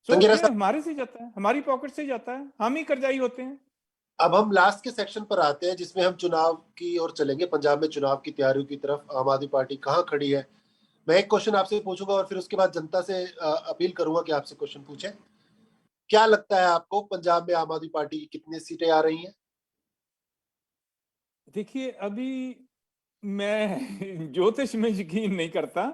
सो संगीरा ये साहब, हमारे से जाता है, हमारी पॉकेट से जाता है, हम ही कर्जाई होते हैं। अब हम लास्ट के सेक्शन पर आते हैं जिसमें हम चुनाव की ओर चलेंगे। पंजाब में चुनाव की तैयारियों की तरफ आम आदमी पार्टी कहाँ खड़ी है। मैं एक क्वेश्चन आपसे पूछूंगा और फिर उसके बाद जनता से अपील करूंगा कि आपसे क्वेश्चन पूछे। क्या लगता है आपको, पंजाब में आम आदमी पार्टी की कितनी सीटें आ रही हैं? देखिए, अभी मैं ज्योतिष में यकीन नहीं करता,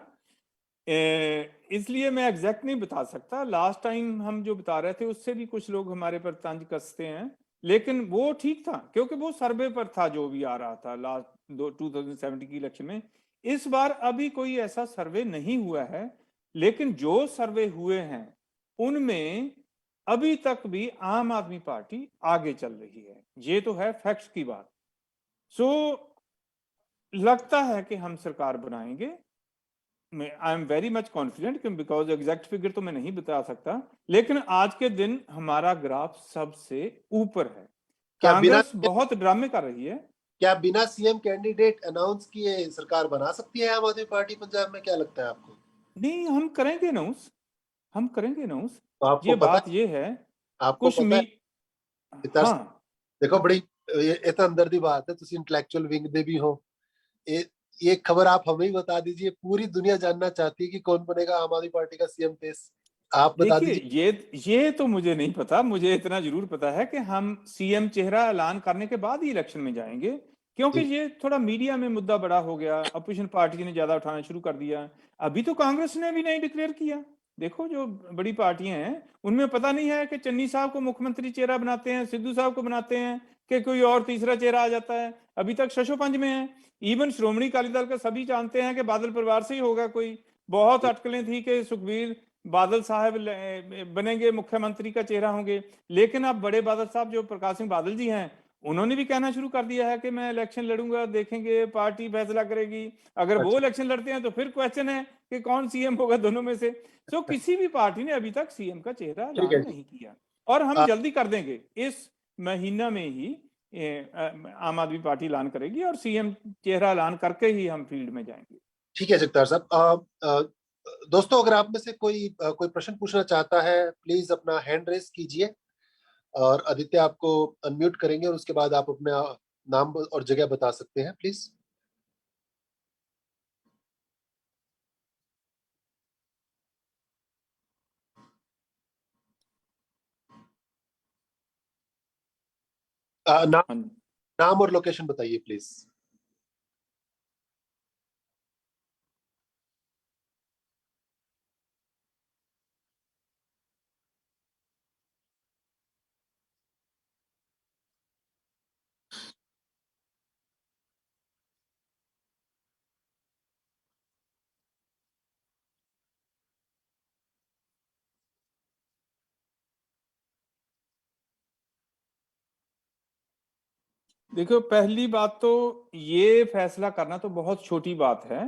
इसलिए मैं एग्जैक्ट नहीं बता सकता। लास्ट टाइम हम जो बता रहे थे उससे भी कुछ लोग हमारे पर तंज कसते हैं, लेकिन वो ठीक था क्योंकि वो सर्वे पर था जो भी आ रहा था लास्ट 2070 की इलेक्शन में। इस बार अभी कोई ऐसा सर्वे नहीं हुआ है, लेकिन जो सर्वे हुए हैं उनमें अभी तक भी आम आदमी पार्टी आगे चल रही है। ये तो है फैक्ट्स की बात। सो लगता है कि हम सरकार बनाएंगे। I am very much confident, because exact figure तो मैं नहीं बता सकता, लेकिन आज के दिन हमारा ग्राफ सबसे ऊपर है। क्या बिना कांग्रेस बहुत ड्रामे कर रही है। क्या बिना सीएम कैंडिडेट अनाउंस किए सरकार बना सकती है आम आदमी पार्टी पंजाब में? क्या लगता है आपको? नहीं, हम करेंगे अनाउंस, हम करेंगे अनाउंस। तो आपको ये पता बात ये है, आपको कुछ पता मी है इतना, हाँ, देखो बड़ी ये तो अंदर दी बात है, तुम इंटेलेक्चुअल विंग दे भी हो। ये खबर आप हमें ही बता दीजिए, पूरी दुनिया जानना चाहती है कि कौन बनेगा आम आदमी पार्टी का सीएम फेस। आप बता देखिए, दीजिए। ये तो मुझे नहीं पता। मुझे इतना जरूर पता है कि हम सीएम चेहरा ऐलान करने के बाद ही इलेक्शन में जाएंगे, क्योंकि जी ये थोड़ा मीडिया में मुद्दा बड़ा हो गया, अपोजिशन पार्टी ने ज्यादा उठाना शुरू कर दिया। अभी तो कांग्रेस ने भी नहीं डिक्लेयर किया। देखो, जो बड़ी पार्टियां हैं उनमें पता नहीं है कि चन्नी साहब को मुख्यमंत्री चेहरा बनाते हैं, सिद्धू साहब को बनाते हैं, कि कोई और तीसरा चेहरा आ जाता है। अभी तक शशोपंज में है। इवन श्रोमणी अकाली दल का सभी जानते हैं कि बादल परिवार से ही होगा कोई। बहुत अटकलें थी कि सुखबीर बादल साहब बनेंगे, मुख्यमंत्री का चेहरा होंगे। लेकिन अब बड़े बादल साहब जो प्रकाश सिंह बादल जी हैं, उन्होंने भी कहना शुरू कर दिया है कि मैं इलेक्शन लड़ूंगा, देखेंगे, पार्टी फैसला करेगी। अगर वो अच्छा इलेक्शन लड़ते हैं तो फिर क्वेश्चन है कि कौन सीएम होगा दोनों में से। सो किसी भी पार्टी ने अभी तक सीएम का चेहरा ठीक ऐलान है जी। नहीं किया, और हम आ, जल्दी कर देंगे। इस महीना में ही आम आदमी पार्टी ऐलान करेगी, और सीएम चेहरा ऐलान करके ही हम फील्ड में जाएंगे। ठीक है जगतार साहब। दोस्तों, अगर आप में से कोई प्रश्न पूछना चाहता है, प्लीज अपना हैंड रेस कीजिए और आदित्य आपको अनम्यूट करेंगे, और उसके बाद आप अपना नाम और जगह बता सकते हैं, प्लीज। नाम हाँ जी। नाम और लोकेशन बताइए प्लीज। देखो, पहली बात तो ये फैसला करना तो बहुत छोटी बात है।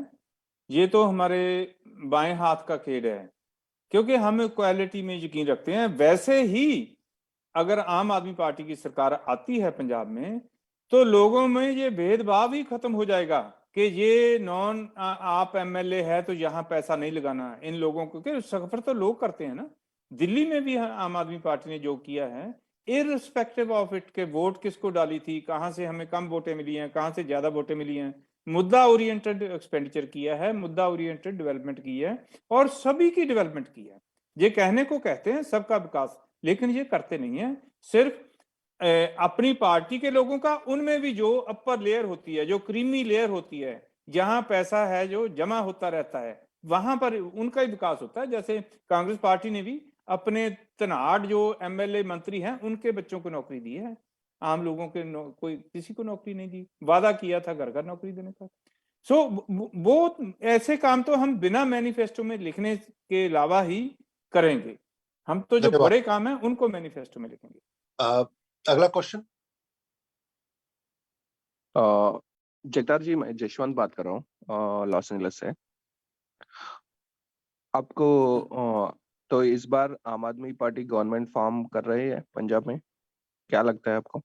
ये तो हमारे बाएं हाथ का खेल है, क्योंकि हम इक्वालिटी में यकीन रखते हैं। वैसे ही अगर आम आदमी पार्टी की सरकार आती है पंजाब में, तो लोगों में ये भेदभाव ही खत्म हो जाएगा कि ये नॉन आप एमएलए है तो यहाँ पैसा नहीं लगाना इन लोगों को, कि सफर तो लोग करते हैं ना। दिल्ली में भी आम आदमी पार्टी ने जो किया है, इररिस्पेक्टिव ऑफ इट के वोट किसको डाली थी, कहाँ से हमें कम वोटें मिली हैं, कहाँ से ज्यादा वोटें मिली हैं, मुद्दा ओरिएंटेड एक्सपेंडिचर किया है, मुद्दा ओरिएंटेड डेवलपमेंट की है, और सभी की डेवलपमेंट की है। ये कहने को कहते हैं सबका विकास, लेकिन ये करते नहीं है। सिर्फ अपनी पार्टी के लोगों का, उनमें भी जो अपर लेयर होती है, जो क्रीमी लेयर होती है, जहां पैसा है जो जमा होता रहता है, वहां पर उनका ही विकास होता है। जैसे कांग्रेस पार्टी ने भी अपने तनाड़ जो एमएलए मंत्री हैं उनके बच्चों को नौकरी दी है। आम लोगों के कोई किसी को नौकरी नहीं दी। वादा किया था घर घर नौकरी देने का। सो वो ऐसे काम तो हम बिना मैनिफेस्टो में लिखने के अलावा ही करेंगे। हम तो जो धन्यवाद। बड़े काम है उनको मैनिफेस्टो में लिखेंगे। अगला क्वेश्चन। जगतार जी, मैं जशवंत बात कर रहा हूँ लॉस एंजलिस से। आपको तो इस बार आम आदमी पार्टी गवर्नमेंट फॉर्म कर रही है पंजाब में, क्या लगता है आपको?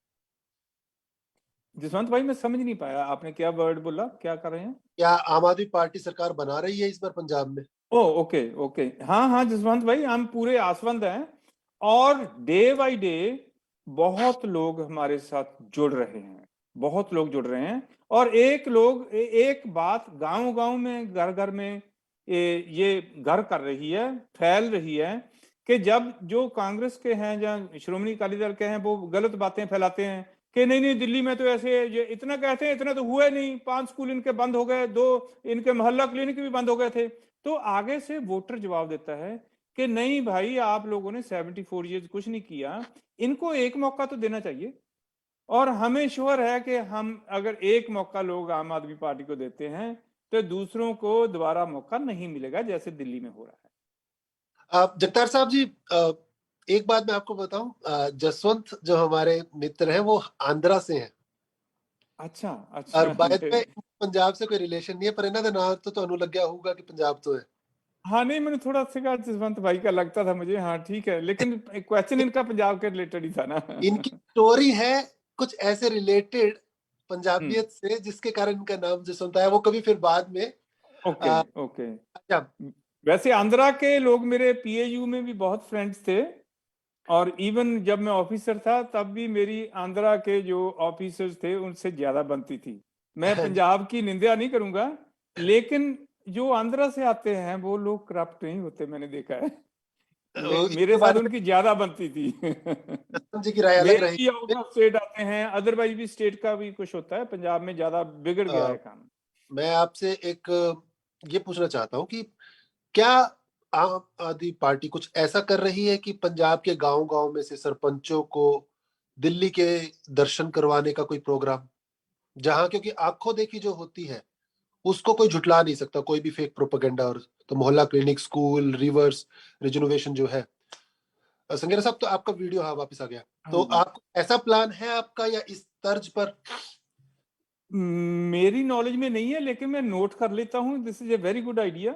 जसवंत भाई, मैं समझ नहीं पाया आपने क्या वर्ड बोला, क्या कर रहे हैं? क्या आम आदमी पार्टी सरकार बना रही है इस बार पंजाब में? ओ, ओके ओके, हाँ हाँ जसवंत भाई, हम पूरे आसवंत हैं। और डे बाय डे बहुत लोग हमारे साथ जुड़ रहे हैं, बहुत लोग जुड़ रहे हैं। और एक बात गांव गांव में, घर घर में ये घर कर रही है, फैल रही है, कि जब जो कांग्रेस के हैं या श्रोमणी अकाली दल के हैं वो गलत बातें फैलाते हैं कि नहीं नहीं दिल्ली में तो ऐसे, ये इतना कहते हैं, इतना तो हुआ नहीं, 5 स्कूल इनके बंद हो गए, 2 इनके मोहल्ला क्लिनिक भी बंद हो गए थे। तो आगे से वोटर जवाब देता है कि नहीं भाई, आप लोगों ने 74 ईयर्स कुछ नहीं किया, इनको एक मौका तो देना चाहिए। और हमें श्योर है कि हम अगर एक मौका लोग आम आदमी पार्टी को देते हैं तो दूसरों को दोबारा मौका नहीं मिलेगा, जैसे दिल्ली में हो रहा है। जगतार साहब जी, एक बात मैं आपको बताऊं, जसवंत जो हमारे मित्र हैं वो आंध्रा से हैं। अच्छा और अच्छा। बाय द वे पंजाब से कोई रिलेशन नहीं है, पर इन्हों ਦਾ नाम तो ਤੁਹਾਨੂੰ ਲੱਗਿਆ होगा कि पंजाब तो है। हाँ नहीं, मैंने थोड़ा सा जसवंत भाई का लगता था मुझे। हाँ ठीक है, लेकिन क्वेश्चन इनका पंजाब के रिलेटेड ही था ना। इनकी स्टोरी है कुछ ऐसे रिलेटेड हम्म। पंजाबियत से, जिसके कारण इनका नाम जसवंत आया। वो कभी फिर बाद में ओके ओके। अच्छा। वैसे आंध्रा के लोग मेरे पीएयू में भी बहुत फ्रेंड्स थे, और इवन जब मैं ऑफिसर था तब भी मेरी आंध्रा के जो ऑफिसर्स थे उनसे ज्यादा बनती थी। मैं पंजाब की निंदा नहीं करूंगा, लेकिन जो आंध्रा से आते हैं वो लोग करप्ट नहीं होते, मैंने देखा है। मेरे साथ उनकी ज्यादा बनती थी। दत्तम जी की राय अलग मेरे रही। भी आउट ऑफ स्टेट आते हैं, अदरवाइज भी स्टेट का भी कुछ होता है, पंजाब में ज्यादा बिगड़ गया है काम। मैं आपसे एक ये पूछना चाहता हूँ कि क्या आम आदमी पार्टी कुछ ऐसा कर रही है कि पंजाब के गांव-गांव में से सरपंचों को दिल्ली के दर्शन करवाने का कोई प्रोग्राम, जहां क्योंकि आंखों देखी जो होती है उसको कोई झुटला नहीं सकता, कोई भी फेक प्रोपेगेंडा। और तो मोहल्ला क्लिनिक, स्कूल, रिवर्स रिजर्वेशन जो है। संगेरा साहब, तो आपका वीडियो हाँ वापस आ गया। तो हाँ जी। आप ऐसा प्लान है आपका या इस तर्ज पर? मेरी नॉलेज में नहीं है, लेकिन मैं नोट कर लेता हूँ। This is a very good idea,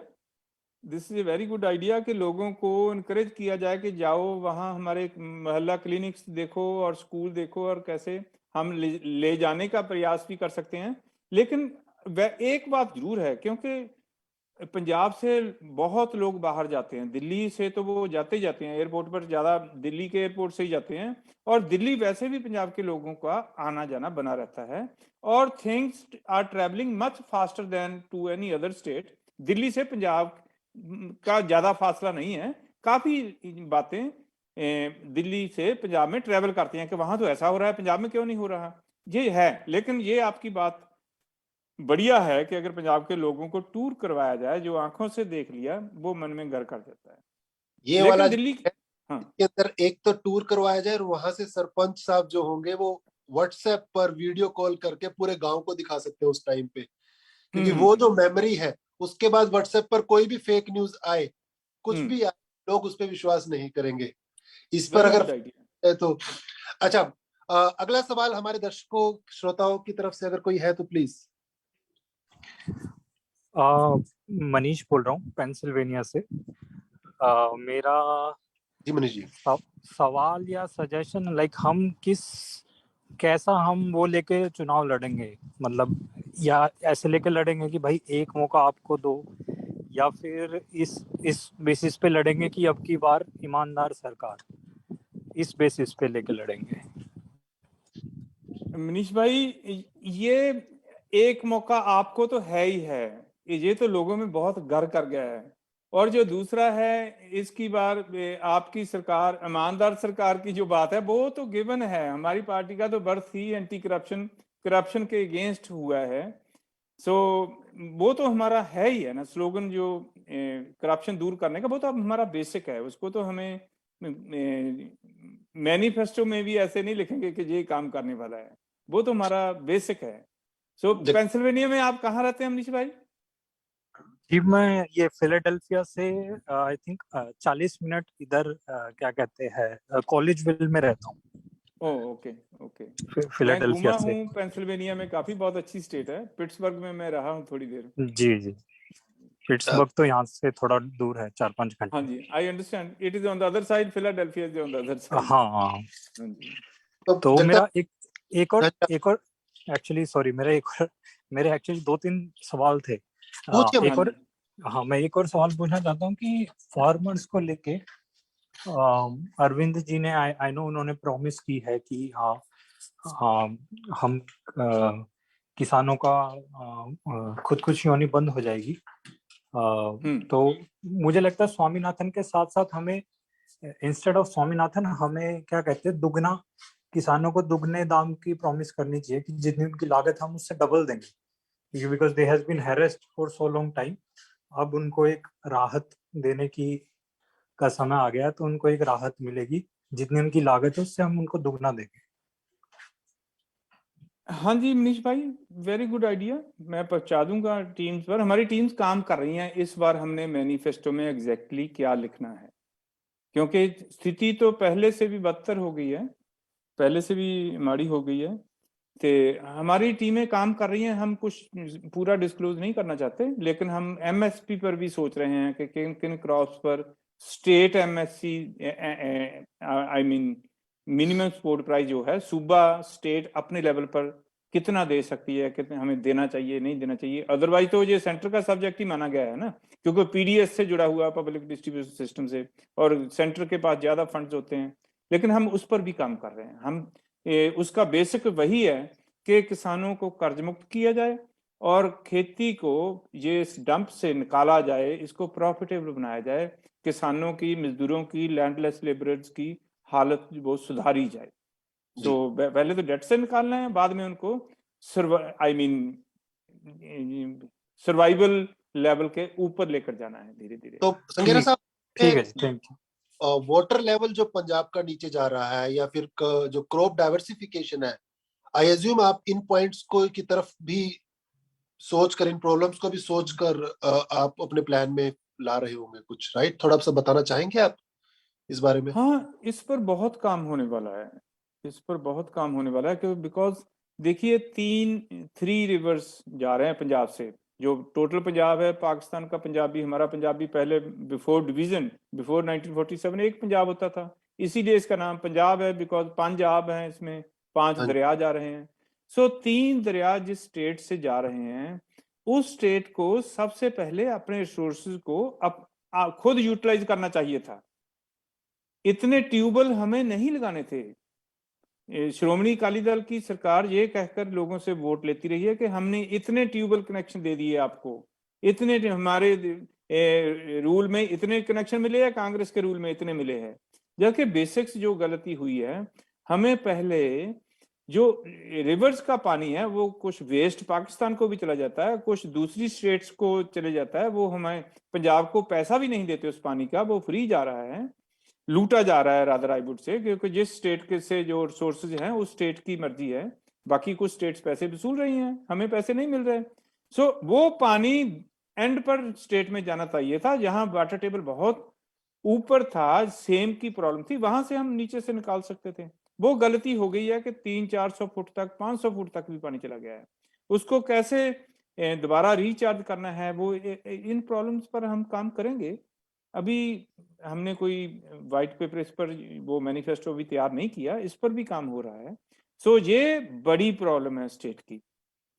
this is a very good idea कि लोगों को इनकरेज किया जाए कि जाओ वहाँ हमारे मोहल्ला क्लिनिक्स देखो और स्कूल देखो, और कैसे हम ले जाने का प्रयास भी कर सकते हैं। लेकिन एक बात जरूर है, क्योंकि पंजाब से बहुत लोग बाहर जाते हैं, दिल्ली से तो वो जाते ही जाते हैं एयरपोर्ट पर, ज्यादा दिल्ली के एयरपोर्ट से ही जाते हैं, और दिल्ली वैसे भी पंजाब के लोगों का आना जाना बना रहता है, और things are travelling much faster than to any other state. Delhi से पंजाब का ज्यादा फासला नहीं है, काफी बातें दिल्ली से पंजाब में ट्रेवल करती हैं कि वहां तो ऐसा हो रहा है, पंजाब में क्यों नहीं हो रहा, ये है। लेकिन ये आपकी बात बढ़िया है कि अगर पंजाब के लोगों को टूर करवाया जाए, जो आंखों से देख लिया वो मन में घर कर देता है। ये लेकिन वाला दिल्ली, है हाँ के अंदर एक तो टूर करवाया जाए और वहां से सरपंच साहब जो होंगे वो व्हाट्सएप पर वीडियो कॉल करके पूरे गांव को दिखा सकते हैं उस टाइम पे, क्योंकि वो जो मेमोरी है उसके बाद व्हाट्सएप पर कोई भी फेक न्यूज आए, कुछ भी आए, लोग उस पर विश्वास नहीं करेंगे। इस पर वेरी अगर गुड आइडिया। है तो अच्छा। अगला सवाल हमारे दर्शकों श्रोताओं की तरफ से अगर कोई है तो प्लीज। मनीष बोल रहा हूँ पेंसिल्वेनिया से। मेरा जी मनीष जी। सवाल या सजेशन हम कैसा हम वो लेके चुनाव लड़ेंगे, मतलब या ऐसे लेके लड़ेंगे कि भाई एक मौका आपको दो, या फिर इस बेसिस पे लड़ेंगे कि अब की बार ईमानदार सरकार, इस बेसिस पे लेके लड़ेंगे? मनीष भाई, ये एक मौका आपको तो है ही है, ये तो लोगों में बहुत घर कर गया है। और जो दूसरा है, इसकी बार आपकी सरकार, ईमानदार सरकार की जो बात है वो तो गिवन है, हमारी पार्टी का तो बर्थ ही एंटी करप्शन के अगेंस्ट हुआ है। सो वो तो हमारा है ही है ना स्लोगन, जो करप्शन दूर करने का, वो तो अब हमारा बेसिक है, उसको तो हमें मैनिफेस्टो में भी ऐसे नहीं लिखेंगे कि ये काम करने वाला है, वो तो हमारा बेसिक है। सो पेंसिल्वेनिया में आप कहाँ रहते हैं मनीष भाई? जी मैं ये फिलाडेल्फिया से आई थिंक 40 मिनट इधर क्या कहते हैं कॉलेजविल में रहता हूँ। Okay okay. मैं फिलाडेल्फिया घूमा से। हूँ पेंसिल्वेनिया में, काफी बहुत अच्छी स्टेट है। पिट्सबर्ग में मैं रहा हूँ थोड़ी देर। जी पिट्सबर्ग तो यहाँ से थोड़ा दूर है, 4-5 घंटे। हाँ जी, I understand, it is on the other side, Philadelphia is on the other side. हाँ जी। तो मेरा एक और एक्चुअली सॉरी, मेरे एक्चुअली 2-3 सवाल थे। एक और हाँ मैं एक और सवाल पूछना चाहता हूँ कि फार्मर्स को लेके अरविंद जी ने आई नो उन्होंने प्रॉमिस की है कि हम किसानों का खुदकुशी होनी बंद हो जाएगी। तो मुझे लगता है स्वामीनाथन के साथ साथ हमें इंस्टेड ऑफ स्वामीनाथन हमें क्या कहते हैं दुगना, किसानों को दुगने दाम की प्रॉमिस करनी चाहिए कि जितनी उनकी लागत हम उससे डबल देंगे, because they has been harassed for so long time. अब उनको एक राहत देने का समय आ गया, तो उनको एक राहत मिलेगी, जितनी उनकी लागत है उससे हम उनको दुगना देंगे। हाँ जी मनीष भाई, वेरी गुड आइडिया, मैं पहुंचा दूंगा टीम्स पर। हमारी टीम्स काम कर रही हैं, इस बार हमने मैनिफेस्टो में एग्जैक्टली क्या लिखना है, क्योंकि स्थिति तो पहले से भी बदतर हो गई है, पहले से भी माड़ी हो गई है। तो हमारी टीमें काम कर रही हैं, हम कुछ पूरा डिस्क्लोज नहीं करना चाहते, लेकिन हम एमएसपी पर भी सोच रहे हैं कि किन किन क्रॉप्स पर state MSc I mean minimum support price जो है, सूबा स्टेट अपने लेवल पर कितना दे सकती है, कितना हमें देना चाहिए नहीं देना चाहिए। अदरवाइज तो ये सेंटर का सब्जेक्ट ही माना गया है ना, क्योंकि पीडीएस से जुड़ा हुआ पब्लिक डिस्ट्रीब्यूशन सिस्टम से, और सेंटर के पास ज्यादा फंड्स होते हैं। लेकिन हम उस पर भी काम कर रहे हैं। हम उसका बेसिक वही है कि किसानों को कर्ज मुक्त किया जाए और खेती को ये इस डंप से निकाला जाए, इसको प्रॉफिटेबल बनाया जाए, किसानों की, मजदूरों की, लैंडलेस लेबरर्स की हालत वो सुधारी जाए। सो पहले तो डेट से निकालना है, बाद में उनको सर्वाइवल लेवल के ऊपर लेकर जाना है धीरे धीरे। तो संघेरा साहब, ठीक है जी, थैंक यू। वाटर लेवल जो पंजाब का नीचे जा रहा है, या फिर जो क्रॉप डाइवर्सिफिकेशन है, आई एज्यूम आप इन पॉइंट्स को की तरफ भी सोच कर, इन प्रॉब्लम्स को भी सोच कर आप अपने प्लान में ला रहे होंगे कुछ, राइट? थोड़ा सा बताना चाहेंगे आप इस बारे में? हाँ, इस पर बहुत काम होने वाला है, इस पर बहुत काम होने वाला है, क्योंकि बिकॉज देखिए 3 रिवर्स जा रहे हैं पंजाब से। जो टोटल पंजाब है, पाकिस्तान का पंजाबी, हमारा पंजाबी, पहले बिफोर डिवीजन, बिफोर 1947 एक पंजाब होता था, इसीलिए इसका नाम पंजाब है, बिकॉज पंजाब है, इसमें 5 हाँ, दरिया जा रहे हैं। सो 3 दरिया जिस स्टेट से जा रहे हैं, उस स्टेट को सबसे पहले अपने रिसोर्सेज को खुद यूटिलाइज करना चाहिए था। इतने ट्यूबवेल हमें नहीं लगाने थे। श्रोमणी अकाली दल की सरकार ये कहकर लोगों से वोट लेती रही है कि हमने इतने ट्यूबवेल कनेक्शन दे दिए आपको, इतने हमारे रूल में इतने कनेक्शन मिले हैं, कांग्रेस के रूल में इतने मिले हैं। जबकि बेसिक्स जो गलती हुई है, हमें पहले जो रिवर्स का पानी है वो कुछ वेस्ट पाकिस्तान को भी चला जाता है, कुछ दूसरी स्टेट्स को चले जाता है, वो हमें पंजाब को पैसा भी नहीं देते उस पानी का, वो फ्री जा रहा है, लूटा जा रहा है रादर आई वुड से, क्योंकि जिस स्टेट के से जो रिसोर्सेज हैं उस स्टेट की मर्जी है, बाकी कुछ स्टेट्स पैसे वसूल रही हैं, हमें पैसे नहीं मिल रहे। सो वो पानी एंड पर स्टेट में जाना चाहिए था, जहां वाटर टेबल बहुत ऊपर था, सेम की प्रॉब्लम थी, वहां से हम नीचे से निकाल सकते थे। वो गलती हो गई है कि 300-400 फुट तक, 500 फुट तक भी पानी चला गया है। उसको कैसे दोबारा रिचार्ज करना है, वो इन प्रॉब्लम्स पर हम काम करेंगे। अभी हमने कोई व्हाइट पेपर इस पर, वो मैनिफेस्टो भी तैयार नहीं किया, इस पर भी काम हो रहा है। सो ये बड़ी प्रॉब्लम है स्टेट की,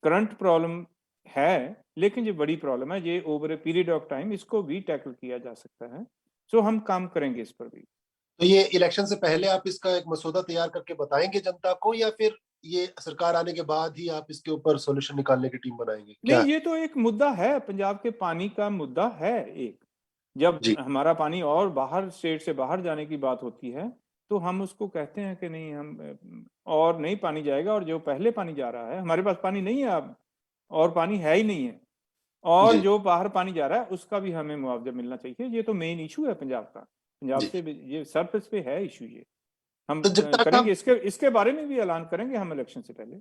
करंट प्रॉब्लम है, लेकिन ये बड़ी प्रॉब्लम है, ये over a period of time इसको भी टैकल किया जा सकता है। सो हम काम करेंगे इस पर भी। तो ये इलेक्शन से पहले आप इसका एक मसौदा तैयार करके बताएंगे जनता को, या फिर ये सरकार आने के बाद ही आप इसके ऊपर सॉल्यूशन निकालने की टीम बनाएंगे, क्या? नहीं, ये तो एक मुद्दा है, पंजाब के पानी का मुद्दा है एक। जब जी हमारा पानी और बाहर, स्टेट से बाहर जाने की बात होती है, तो हम उसको कहते हैं कि नहीं, हम और नहीं पानी जाएगा, और जो पहले पानी जा रहा है, हमारे पास पानी नहीं है अब, और पानी है ही नहीं है, और जी जो बाहर पानी जा रहा है उसका भी हमें मुआवजा मिलना चाहिए। ये तो मेन इशू है पंजाब का, पंजाब जी। से ये सरफेस पे है इशू, ये हम तो जगतार करेंगे, साहब, इसके बारे में भी ऐलान करेंगे हम इलेक्शन से पहले।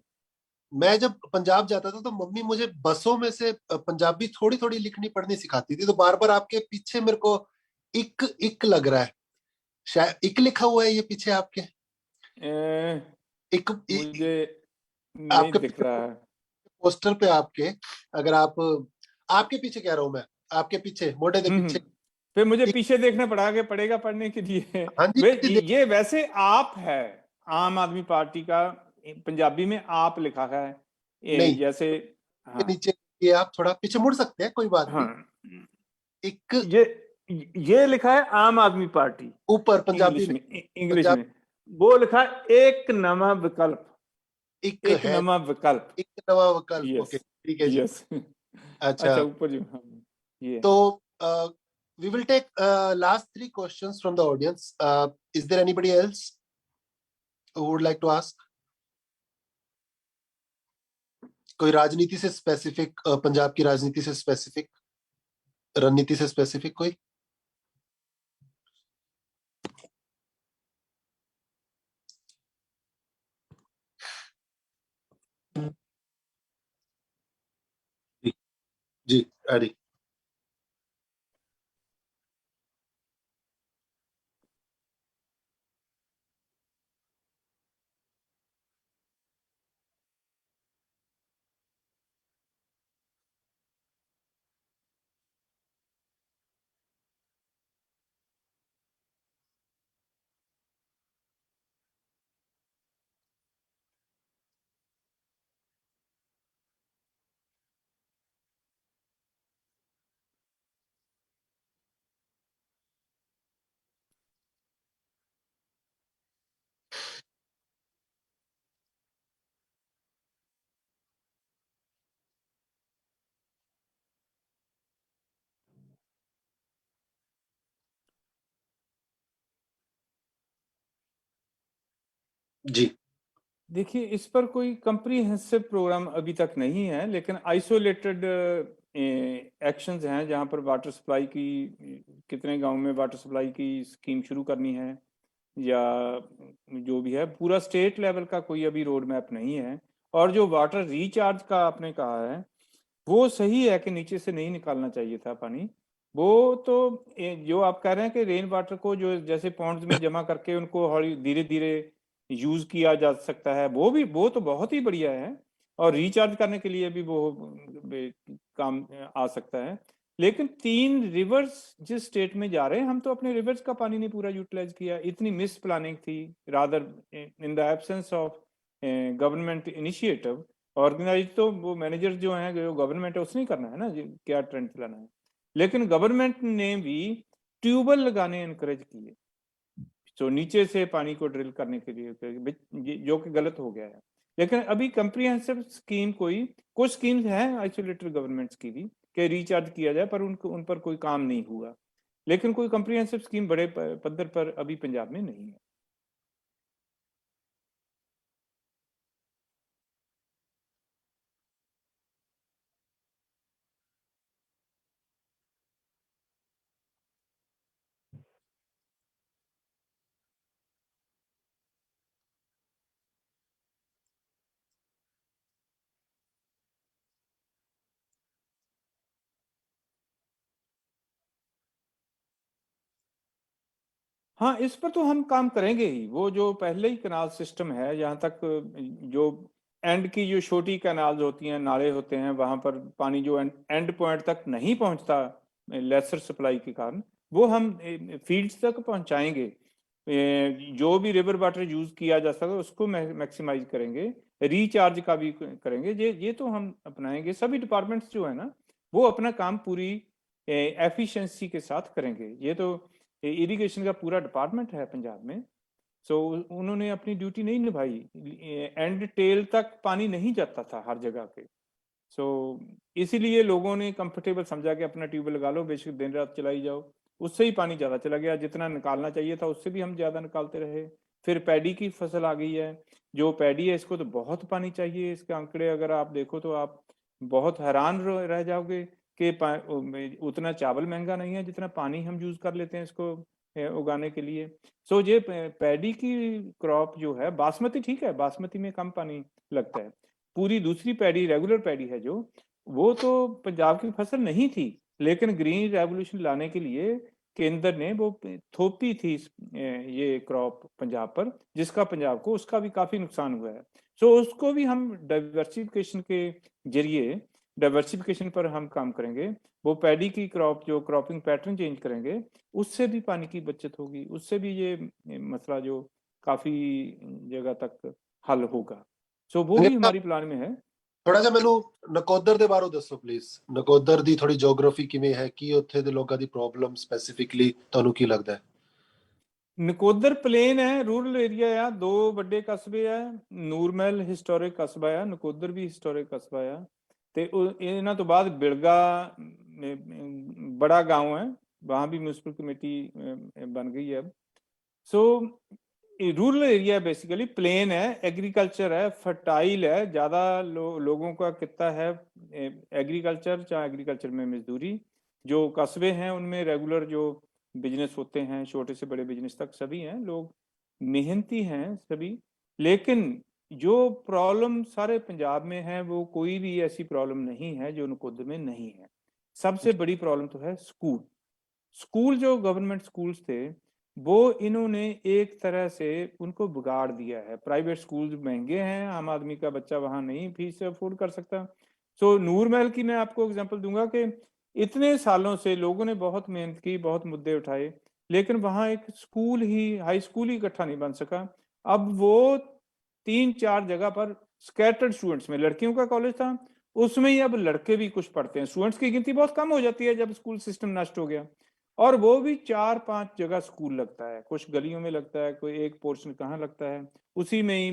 मैं जब पंजाब जाता था तो मम्मी मुझे बसों में से पंजाबी थोड़ी थोड़ी लिखनी पढ़नी सिखाती थी, तो बार बार आपके पीछे मेरे को इक इक लग रहा है, शायद इक लिखा हुआ है ये पीछे आपके, इक मुझे नहीं आपके दिख रहा है। पोस्टर पे आपके, अगर आप, आपके पीछे कह रहा हूं मैं, आपके पीछे मोटे के पीछे। फिर मुझे इक, पीछे देखना पड़ेगा पढ़ने के लिए। हाँ जी, वे हाँ जी, ये वैसे आप है, आम आदमी पार्टी का, पंजाबी में आप लिखा है, नहीं, जैसे। के हाँ नीचे ये आप थोड़ा पीछे मुड़ सकते हैं, कोई बात नहीं। हाँ, एक ये ये लिखा है आम आदमी पार्टी, ऊपर पंजाबी इंग्लिश में, में, इंग्लिश पंजाब में वो लिखा है एक नवा विकल्प, एक एक है, नवा विकल्प। एक नवा विकल्प, ओके यस, ठीक है जी। यस। अच्छा, अच्छा, ऊपर जो, हाँ, ये तो we will take last three questions from the audience. Is there anybody else who would like to ask? कोई राजनीति से स्पेसिफिक, पंजाब की राजनीति से स्पेसिफिक, रणनीति से स्पेसिफिक कोई? जी जी, रेडी। जी। देखिए, इस पर कोई कंप्रीहेंसिव प्रोग्राम अभी तक नहीं है, लेकिन आइसोलेटेड एक्शंस हैं जहां पर वाटर सप्लाई की, कितने गांव में वाटर सप्लाई की स्कीम शुरू करनी है या जो भी है, पूरा स्टेट लेवल का कोई अभी रोड मैप नहीं है। और जो वाटर रिचार्ज का आपने कहा है, वो सही है कि नीचे से नहीं निकालना चाहिए था पानी। वो तो जो आप कह रहे हैं कि रेन वाटर को जो जैसे पॉन्ड्स में जमा करके उनको हौली धीरे धीरे यूज किया जा सकता है, वो तो बहुत ही बढ़िया है। और रिचार्ज करने के लिए भी वो काम आ सकता है। लेकिन 3 रिवर्स जिस स्टेट में जा रहे हैं, हम तो अपने रिवर्स का पानी नहीं पूरा यूटिलाइज किया। इतनी मिस प्लानिंग थी, rather in the absence of government initiative. Organize तो वो मैनेजर जो हैं, जो गवर्नमेंट है, उसने करना है ना क्या ट्रेंड चलाना है। लेकिन गवर्नमेंट ने भी ट्यूबवेल लगाने एनकरेज किए, तो नीचे से पानी को ड्रिल करने के लिए, जो कि गलत हो गया है। लेकिन अभी कंप्रीहेंसिव स्कीम कुछ स्कीम्स हैं आइसोलेटेड गवर्नमेंट्स की भी कि रिचार्ज किया जाए, पर उन पर कोई काम नहीं हुआ। लेकिन कोई कंप्रीहेंसिव स्कीम बड़े पद्धर पर अभी पंजाब में नहीं है। हाँ, इस पर तो हम काम करेंगे ही। वो जो पहले ही कैनाल सिस्टम है, जहाँ तक जो एंड की जो छोटी कैनाल्स होती हैं, नाले होते हैं, वहाँ पर पानी जो एंड पॉइंट तक नहीं पहुँचता लेसर सप्लाई के कारण, वो हम फील्ड्स तक पहुँचाएंगे। जो भी रिवर वाटर यूज किया जा सके उसको मैक्सिमाइज करेंगे, रिचार्ज का भी करेंगे। ये तो हम अपनाएंगे। सभी डिपार्टमेंट्स जो है ना, वो अपना काम पूरी एफिशिएंसी के साथ करेंगे। ये तो इरिगेशन का पूरा डिपार्टमेंट है पंजाब में, सो उन्होंने अपनी ड्यूटी नहीं निभाई। एंड टेल तक पानी नहीं जाता था हर जगह पे। सो इसीलिए लोगों ने कंफर्टेबल समझा कि अपना ट्यूबवेल लगा लो, बेशक दिन रात चलाई जाओ। उससे ही पानी ज्यादा चला गया, जितना निकालना चाहिए था उससे भी हम ज्यादा निकालते रहे। फिर पैडी की फसल आ गई है। जो पैडी है, इसको तो बहुत पानी चाहिए। इसके आंकड़े अगर आप देखो तो आप बहुत हैरान रह जाओगे कि उतना चावल महंगा नहीं है जितना पानी हम यूज कर लेते हैं इसको उगाने के लिए। सो ये पैडी की क्रॉप जो है, बासमती ठीक है, बासमती में कम पानी लगता है। पूरी दूसरी पैडी, रेगुलर पैडी है जो, वो तो पंजाब की फसल नहीं थी। लेकिन ग्रीन रेवोल्यूशन लाने के लिए केंद्र ने वो थोपी थी ये क्रॉप पंजाब पर, जिसका पंजाब को उसका भी काफी नुकसान हुआ है। सो उसको भी हम डाइवर्सिफिकेशन के जरिए, डाइवर्सिफिकेशन पर हम काम करेंगे। वो पैडी की क्रॉप जो क्रॉपिंग पैटर्न चेंज करेंगे, उससे भी पानी की बचत होगी, उससे भी ये मसला जो काफी जगह तक हल होगा। सो वो भी हमारी प्लान में है। थोड़ा सा मैनू नकोदर दे बारे दसो प्लीज। नकोदर दी थोड़ी ज्योग्राफी किवें है, की उत्थे दे लोगां दी प्रॉब्लम स्पेसिफिकली तुहानू की लगदा है? नकोदर प्लेन है, रूरल एरिया है, 2 ਵੱਡੇ ਕਸਬੇ ਹੈ। ਨੂਰਮਹਿਲ ਹਿਸਟੋਰਿਕ ਕਸਬਾ ਹੈ, ਨਕੋਦਰ ਵੀ ਹਿਸਟੋਰਿਕ ਕਸਬਾ ਹੈ। ਤੇ ਇਹਨਾਂ ਤੋਂ ਬਾਅਦ ਬਿਲਗਾ बड़ा गांव है, वहां भी म्यूनिसिपल कमेटी बन गई है। So rural area basically plain है, एग्रीकल्चर है, फर्टाइल है, ज्यादा लोगों का कितना है एग्रीकल्चर, चाहे एग्रीकल्चर में मजदूरी। जो कस्बे हैं उनमें रेगुलर जो बिजनेस होते हैं, छोटे से बड़े बिजनेस तक सभी हैं, लोग मेहनती हैं सभी। लेकिन जो प्रॉब्लम सारे पंजाब में है, वो कोई भी ऐसी प्रॉब्लम नहीं है जो नकोदर में नहीं है। सबसे बड़ी प्रॉब्लम तो है स्कूल जो गवर्नमेंट स्कूल्स थे, वो इन्होंने एक तरह से उनको बिगाड़ दिया है। प्राइवेट स्कूल महंगे हैं, आम आदमी का बच्चा वहां नहीं फीस अफोर्ड कर सकता। सो नूरमहल की मैं आपको एग्जांपल दूंगा कि इतने सालों से लोगों ने बहुत मेहनत की, बहुत मुद्दे उठाए, लेकिन वहां एक स्कूल ही, हाई स्कूल ही इकट्ठा नहीं बन सका। अब वो 3-4 जगह पर स्कैटर्ड स्टूडेंट्स में, लड़कियों का कॉलेज था, उसमें ही अब लड़के भी कुछ पढ़ते हैं। स्टूडेंट्स की गिनती बहुत कम हो जाती है जब स्कूल सिस्टम नष्ट हो गया। और वो भी 4-5 जगह स्कूल लगता है, कुछ गलियों में लगता है, कोई एक पोर्शन कहाँ लगता है, उसी में ही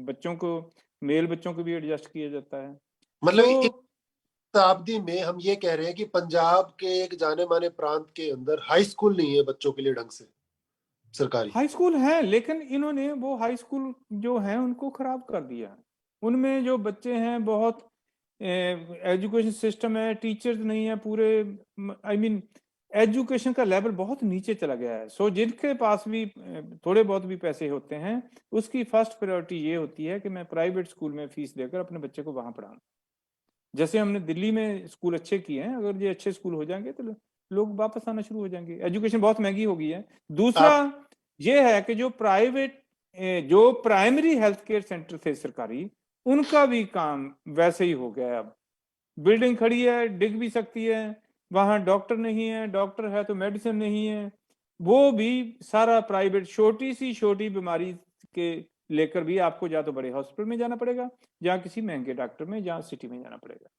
बच्चों को, मेल बच्चों को भी एडजस्ट किया जाता है। मतलब इस शताब्दी में हम ये कह रहे हैं कि पंजाब के एक जाने माने प्रांत के अंदर हाई स्कूल नहीं है बच्चों के लिए ढंग से। सरकारी? हाई स्कूल है, लेकिन इन्होंने वो हाई स्कूल जो है उनको खराब कर दिया। उनमें जो बच्चे हैं बहुत एजुकेशन सिस्टम है, टीचर्स नहीं है पूरे, आई मीन एजुकेशन का लेवल बहुत नीचे चला गया है। सो जिनके पास भी थोड़े बहुत भी पैसे होते हैं, उसकी फर्स्ट प्रायोरिटी ये होती है कि मैं प्राइवेट स्कूल में फीस देकर अपने बच्चे को वहां पढ़ाऊं। जैसे हमने दिल्ली में स्कूल अच्छे किए हैं, अगर ये अच्छे स्कूल हो जाएंगे तो लोग वापस आना शुरू हो जाएंगे। एजुकेशन बहुत महंगी हो गई है। दूसरा ये है कि जो प्राइवेट जो प्राइमरी हेल्थ केयर सेंटर थे सरकारी, उनका भी काम वैसे ही हो गया है। अब बिल्डिंग खड़ी है, डिग भी सकती है, वहां डॉक्टर नहीं है, डॉक्टर है तो मेडिसिन नहीं है, वो भी सारा प्राइवेट। छोटी सी छोटी बीमारी के लेकर भी आपको या तो बड़े हॉस्पिटल में जाना पड़ेगा या किसी महंगे डॉक्टर में या सिटी में जाना पड़ेगा।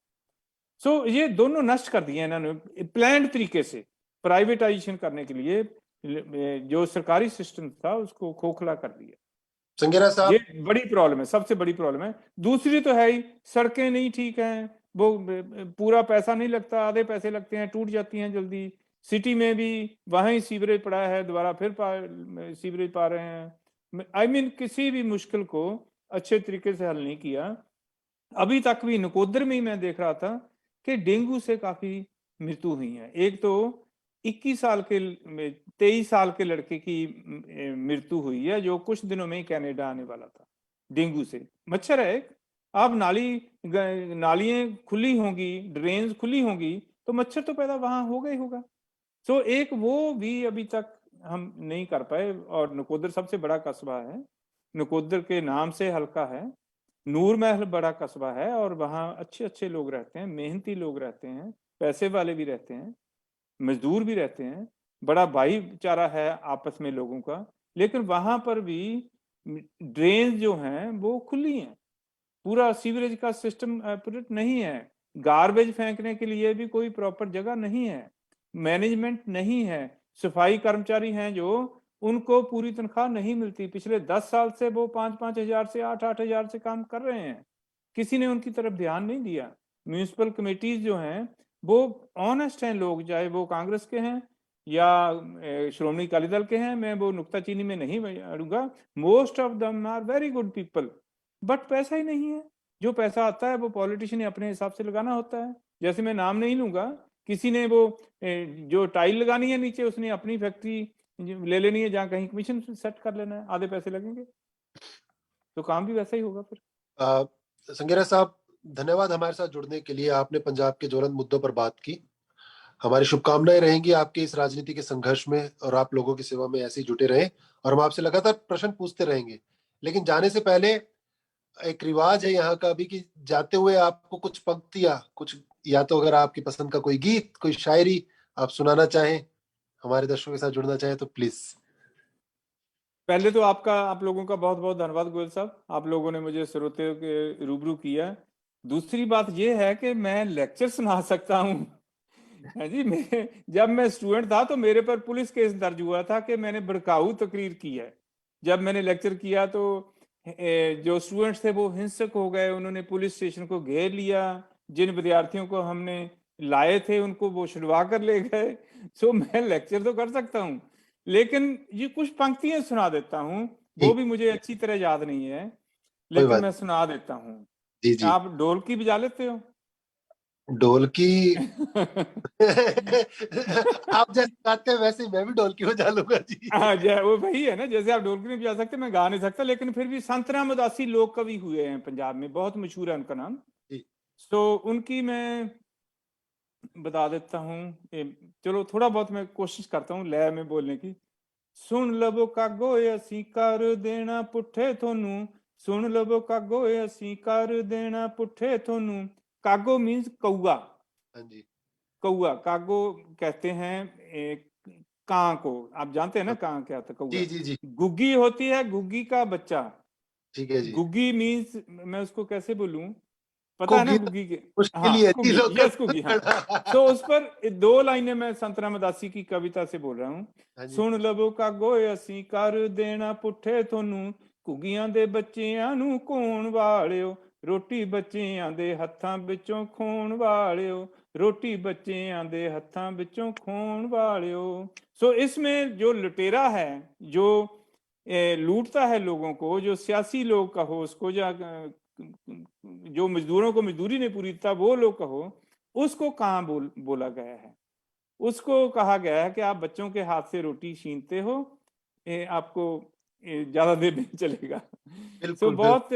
सो ये दोनों नष्ट कर दिए इन्होंने प्लान्ड तरीके से। प्राइवेटाइजेशन करने के लिए जो सरकारी सिस्टम था उसको खोखला कर दिया। संघेरा साहब, ये बड़ी प्रॉब्लम है, सबसे बड़ी प्रॉब्लम है। दूसरी तो है ही, सड़कें नहीं ठीक हैं, वो पूरा पैसा नहीं लगता, आधे पैसे लगते हैं, टूट जाती हैं जल्दी। सिटी में भी वहीं सीवरेज पड़ा है, दोबारा फिर सीवरेज पा रहे हैं। आई मीन किसी भी मुश्किल को अच्छे तरीके से हल नहीं किया। अभी तक भी नकोदर में ही मैं देख रहा था कि डेंगू से काफी मृत्यु हुई है। एक तो 21 साल के 23 साल के लड़के की मृत्यु हुई है, जो कुछ दिनों में ही कनाडा आने वाला था डेंगू से। मच्छर है एक, आप नालियां खुली होंगी, ड्रेन्स खुली होंगी तो मच्छर तो पैदा वहां होगा ही होगा। सो एक वो भी अभी तक हम नहीं कर पाए। और नकोदर सबसे बड़ा कस्बा है, नकोदर के नाम से हल्का है। नूर महल बड़ा कस्बा है और वहाँ अच्छे अच्छे लोग रहते हैं, मेहनती लोग रहते हैं, पैसे वाले भी रहते हैं, मजदूर भी रहते हैं, बड़ा भाईचारा है आपस में लोगों का। लेकिन वहां पर भी ड्रेन जो हैं वो खुली हैं, पूरा सीवरेज का सिस्टम एपुरेट नहीं है, गार्बेज फेंकने के लिए भी कोई प्रॉपर जगह नहीं है, मैनेजमेंट नहीं है, सफाई कर्मचारी हैं जो उनको पूरी तनख्वाह नहीं मिलती। पिछले 10 साल से वो 5-5 हजार से 8-8 हजार से काम कर रहे हैं, किसी ने उनकी तरफ ध्यान नहीं दिया। म्यूनिसिपल कमेटीज जो हैं वो ऑनेस्ट हैं लोग, चाहे वो कांग्रेस के हैं या श्रोमणी अकाली दल के हैं, मैं वो नुक्ताचीनी में नहीं अड़ूंगा। Most of them are very good people, but पैसा ही नहीं है। जो पैसा आता है वो पॉलिटिशियन ने अपने हिसाब से लगाना होता है। जैसे मैं नाम नहीं लूंगा, किसी ने वो जो टाइल लगानी है नीचे, उसने अपनी फैक्ट्री ले लेनी है, जहाँ कहीं कमीशन सेट कर लेना है, आधे पैसे लगेंगे, तो काम भी वैसा ही होगा फिर। संघेरा साहब, धन्यवाद हमारे साथ जुड़ने के लिए। आपने पंजाब के ज्वलंत मुद्दों पर बात की। हमारी शुभकामनाएं रहेंगी आपके इस राजनीति के संघर्ष में, और आप लोगों की सेवा में ऐसे ही जुटे रहें, और हम आपसे लगातार प्रश्न पूछते रहेंगे। लेकिन जाने से पहले एक रिवाज है यहाँ का अभी कि जाते हुए आपको कुछ पंक्तियां, कुछ या तो अगर आपकी पसंद का कोई गीत, कोई शायरी आप सुनाना चाहें, हमारे दर्शकों के साथ जुड़ना चाहें तो प्लीज। पहले तो आप लोगों का बहुत बहुत धन्यवाद गोयल साहब, आप लोगों ने मुझे श्रोते के रूबरू किया। दूसरी बात यह है कि मैं लेक्चर सुना सकता हूँ। हाँ जी, जब मैं स्टूडेंट था तो मेरे पर पुलिस केस दर्ज हुआ था कि मैंने भड़काऊ तकरीर की है। जब मैंने लेक्चर किया तो जो स्टूडेंट्स थे वो हिंसक हो गए, उन्होंने पुलिस स्टेशन को घेर लिया, जिन विद्यार्थियों को हमने लाए थे उनको वो छुड़वा कर ले गए। सो मैं लेक्चर तो कर सकता हूँ, लेकिन ये कुछ पंक्तियां सुना देता हूँ, वो भी मुझे अच्छी तरह याद नहीं है, लेकिन मैं सुना देता हूँ। जी जी। आप ढोलकी बजा लेते हो? ढोलकी आप जैसे गाते हैं वैसे ही मैं भी ढोलकी बजा लूंगा जी। हाँ, वो वही है ना, जैसे आप ढोलकी नहीं बजा सकते, मैं गा नहीं सकता, लेकिन फिर भी संतराम उदासी लोक कवि हुए हैं पंजाब में, बहुत मशहूर है उनका नाम। तो उनकी मैं बता देता हूँ, चलो थोड़ा बहुत मैं कोशिश करता हूँ लय में बोलने की। सुन लवो कागो असी कर देना पुठे थोनू, सुन लवो कागो असी कर देना पुठे थोनू। कागो मीन्स कौआ। कौआ, कागो कहते हैं कां को, आप जानते हैं ना कां क्या होता है? कौआ। जी जी जी। गुग्गी होती है, गुग्गी का बच्चा। ठीक है जी। गुग्गी मीन्स, मैं उसको कैसे बोलूं, पता है ना गुग्गी के? मुश्किल हाँ, गुग्गी, यस गुग्गी, हाँ। तो उस पर 2 लाइनें मैं संतराम उदासी की कविता से बोल रहा हूँ। सुन लवो कागो असी कर देना पुठे थोनू, घुग्गियां दे बच्चियां नू खोण वालियो, रोटी बच्चियां दे हत्थां विचों खोण वालियो, रोटी बच्चियां दे हत्थां विचों खोण वालियो। सो इसमें जो लुटेरा है, जो लूटता है लोगों को, जो सियासी लोग कहो उसको, या जो मजदूरों को मजदूरी नहीं पूरी था वो लोग कहो, उसको कहाँ बोला गया है? उसको कहा गया है कि आप बच्चों के हाथ से रोटी छीनते हो, आपको ज्यादा देर नहीं चलेगा। सो बहुत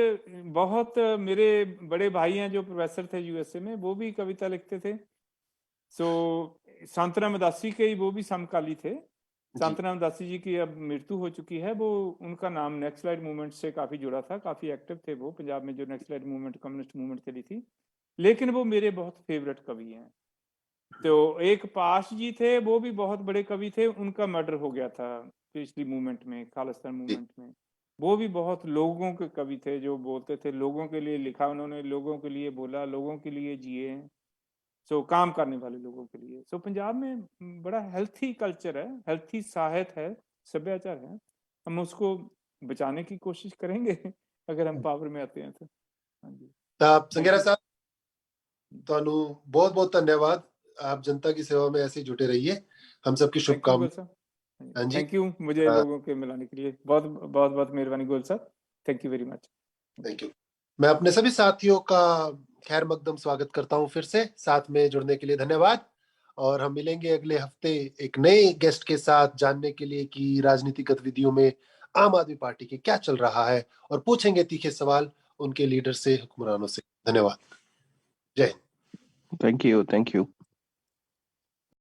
बहुत मेरे बड़े भाई हैं जो प्रोफेसर थे यूएसए में, वो भी कविता लिखते थे। सो सांतराम उदासी के वो भी समकाली थे। सांतराम उदासी जी की अब मृत्यु हो चुकी है। वो, उनका नाम नेक्सलाइट मूवमेंट से काफी जुड़ा था, काफी एक्टिव थे वो पंजाब में, जो नेक्सलाइट मूवमेंट, कम्युनिस्ट मूवमेंट चली थी। लेकिन वो मेरे बहुत फेवरेट कवि हैं। तो एक पाश जी थे, वो भी बहुत बड़े कवि थे, उनका मर्डर हो गया था पिछली मूवमेंट में, खालिस्तान मूवमेंट में। वो भी बहुत लोगों के कवि थे, जो बोलते थे लोगों के लिए लिखा उन्होंने, लोगों के लिए बोला, लोगों के लिए जिए। सो काम करने वाले लोगों के लिए। सो पंजाब में बड़ा हेल्थी कल्चर है, हेल्थी साहित्य है, सभ्याचार है। हम उसको बचाने की कोशिश करेंगे अगर हम पावर में आते हैं तो। हाँ जी संघेरा साहब, ਤੁਹਾਨੂੰ बहुत बहुत धन्यवाद। आप जनता की सेवा में ऐसे जुटे रहिए। हम सबकी शुभकामनाएं। थैंक यू मुझे लोगों के मिलाने के लिए। बहुत बहुत बहुत मेहरबानी गोयल साहब, thank you very much. Thank you. मैं अपने सभी साथियों का खैर मकदम स्वागत करता हूं फिर से। साथ में जुड़ने के लिए धन्यवाद, और हम मिलेंगे अगले हफ्ते एक नए गेस्ट के साथ, जानने के लिए कि राजनीतिक गतिविधियों में आम आदमी पार्टी के क्या चल रहा है, और पूछेंगे तीखे सवाल उनके लीडर से, हुक्मरानों से। धन्यवाद। जय हिंद। Thank you.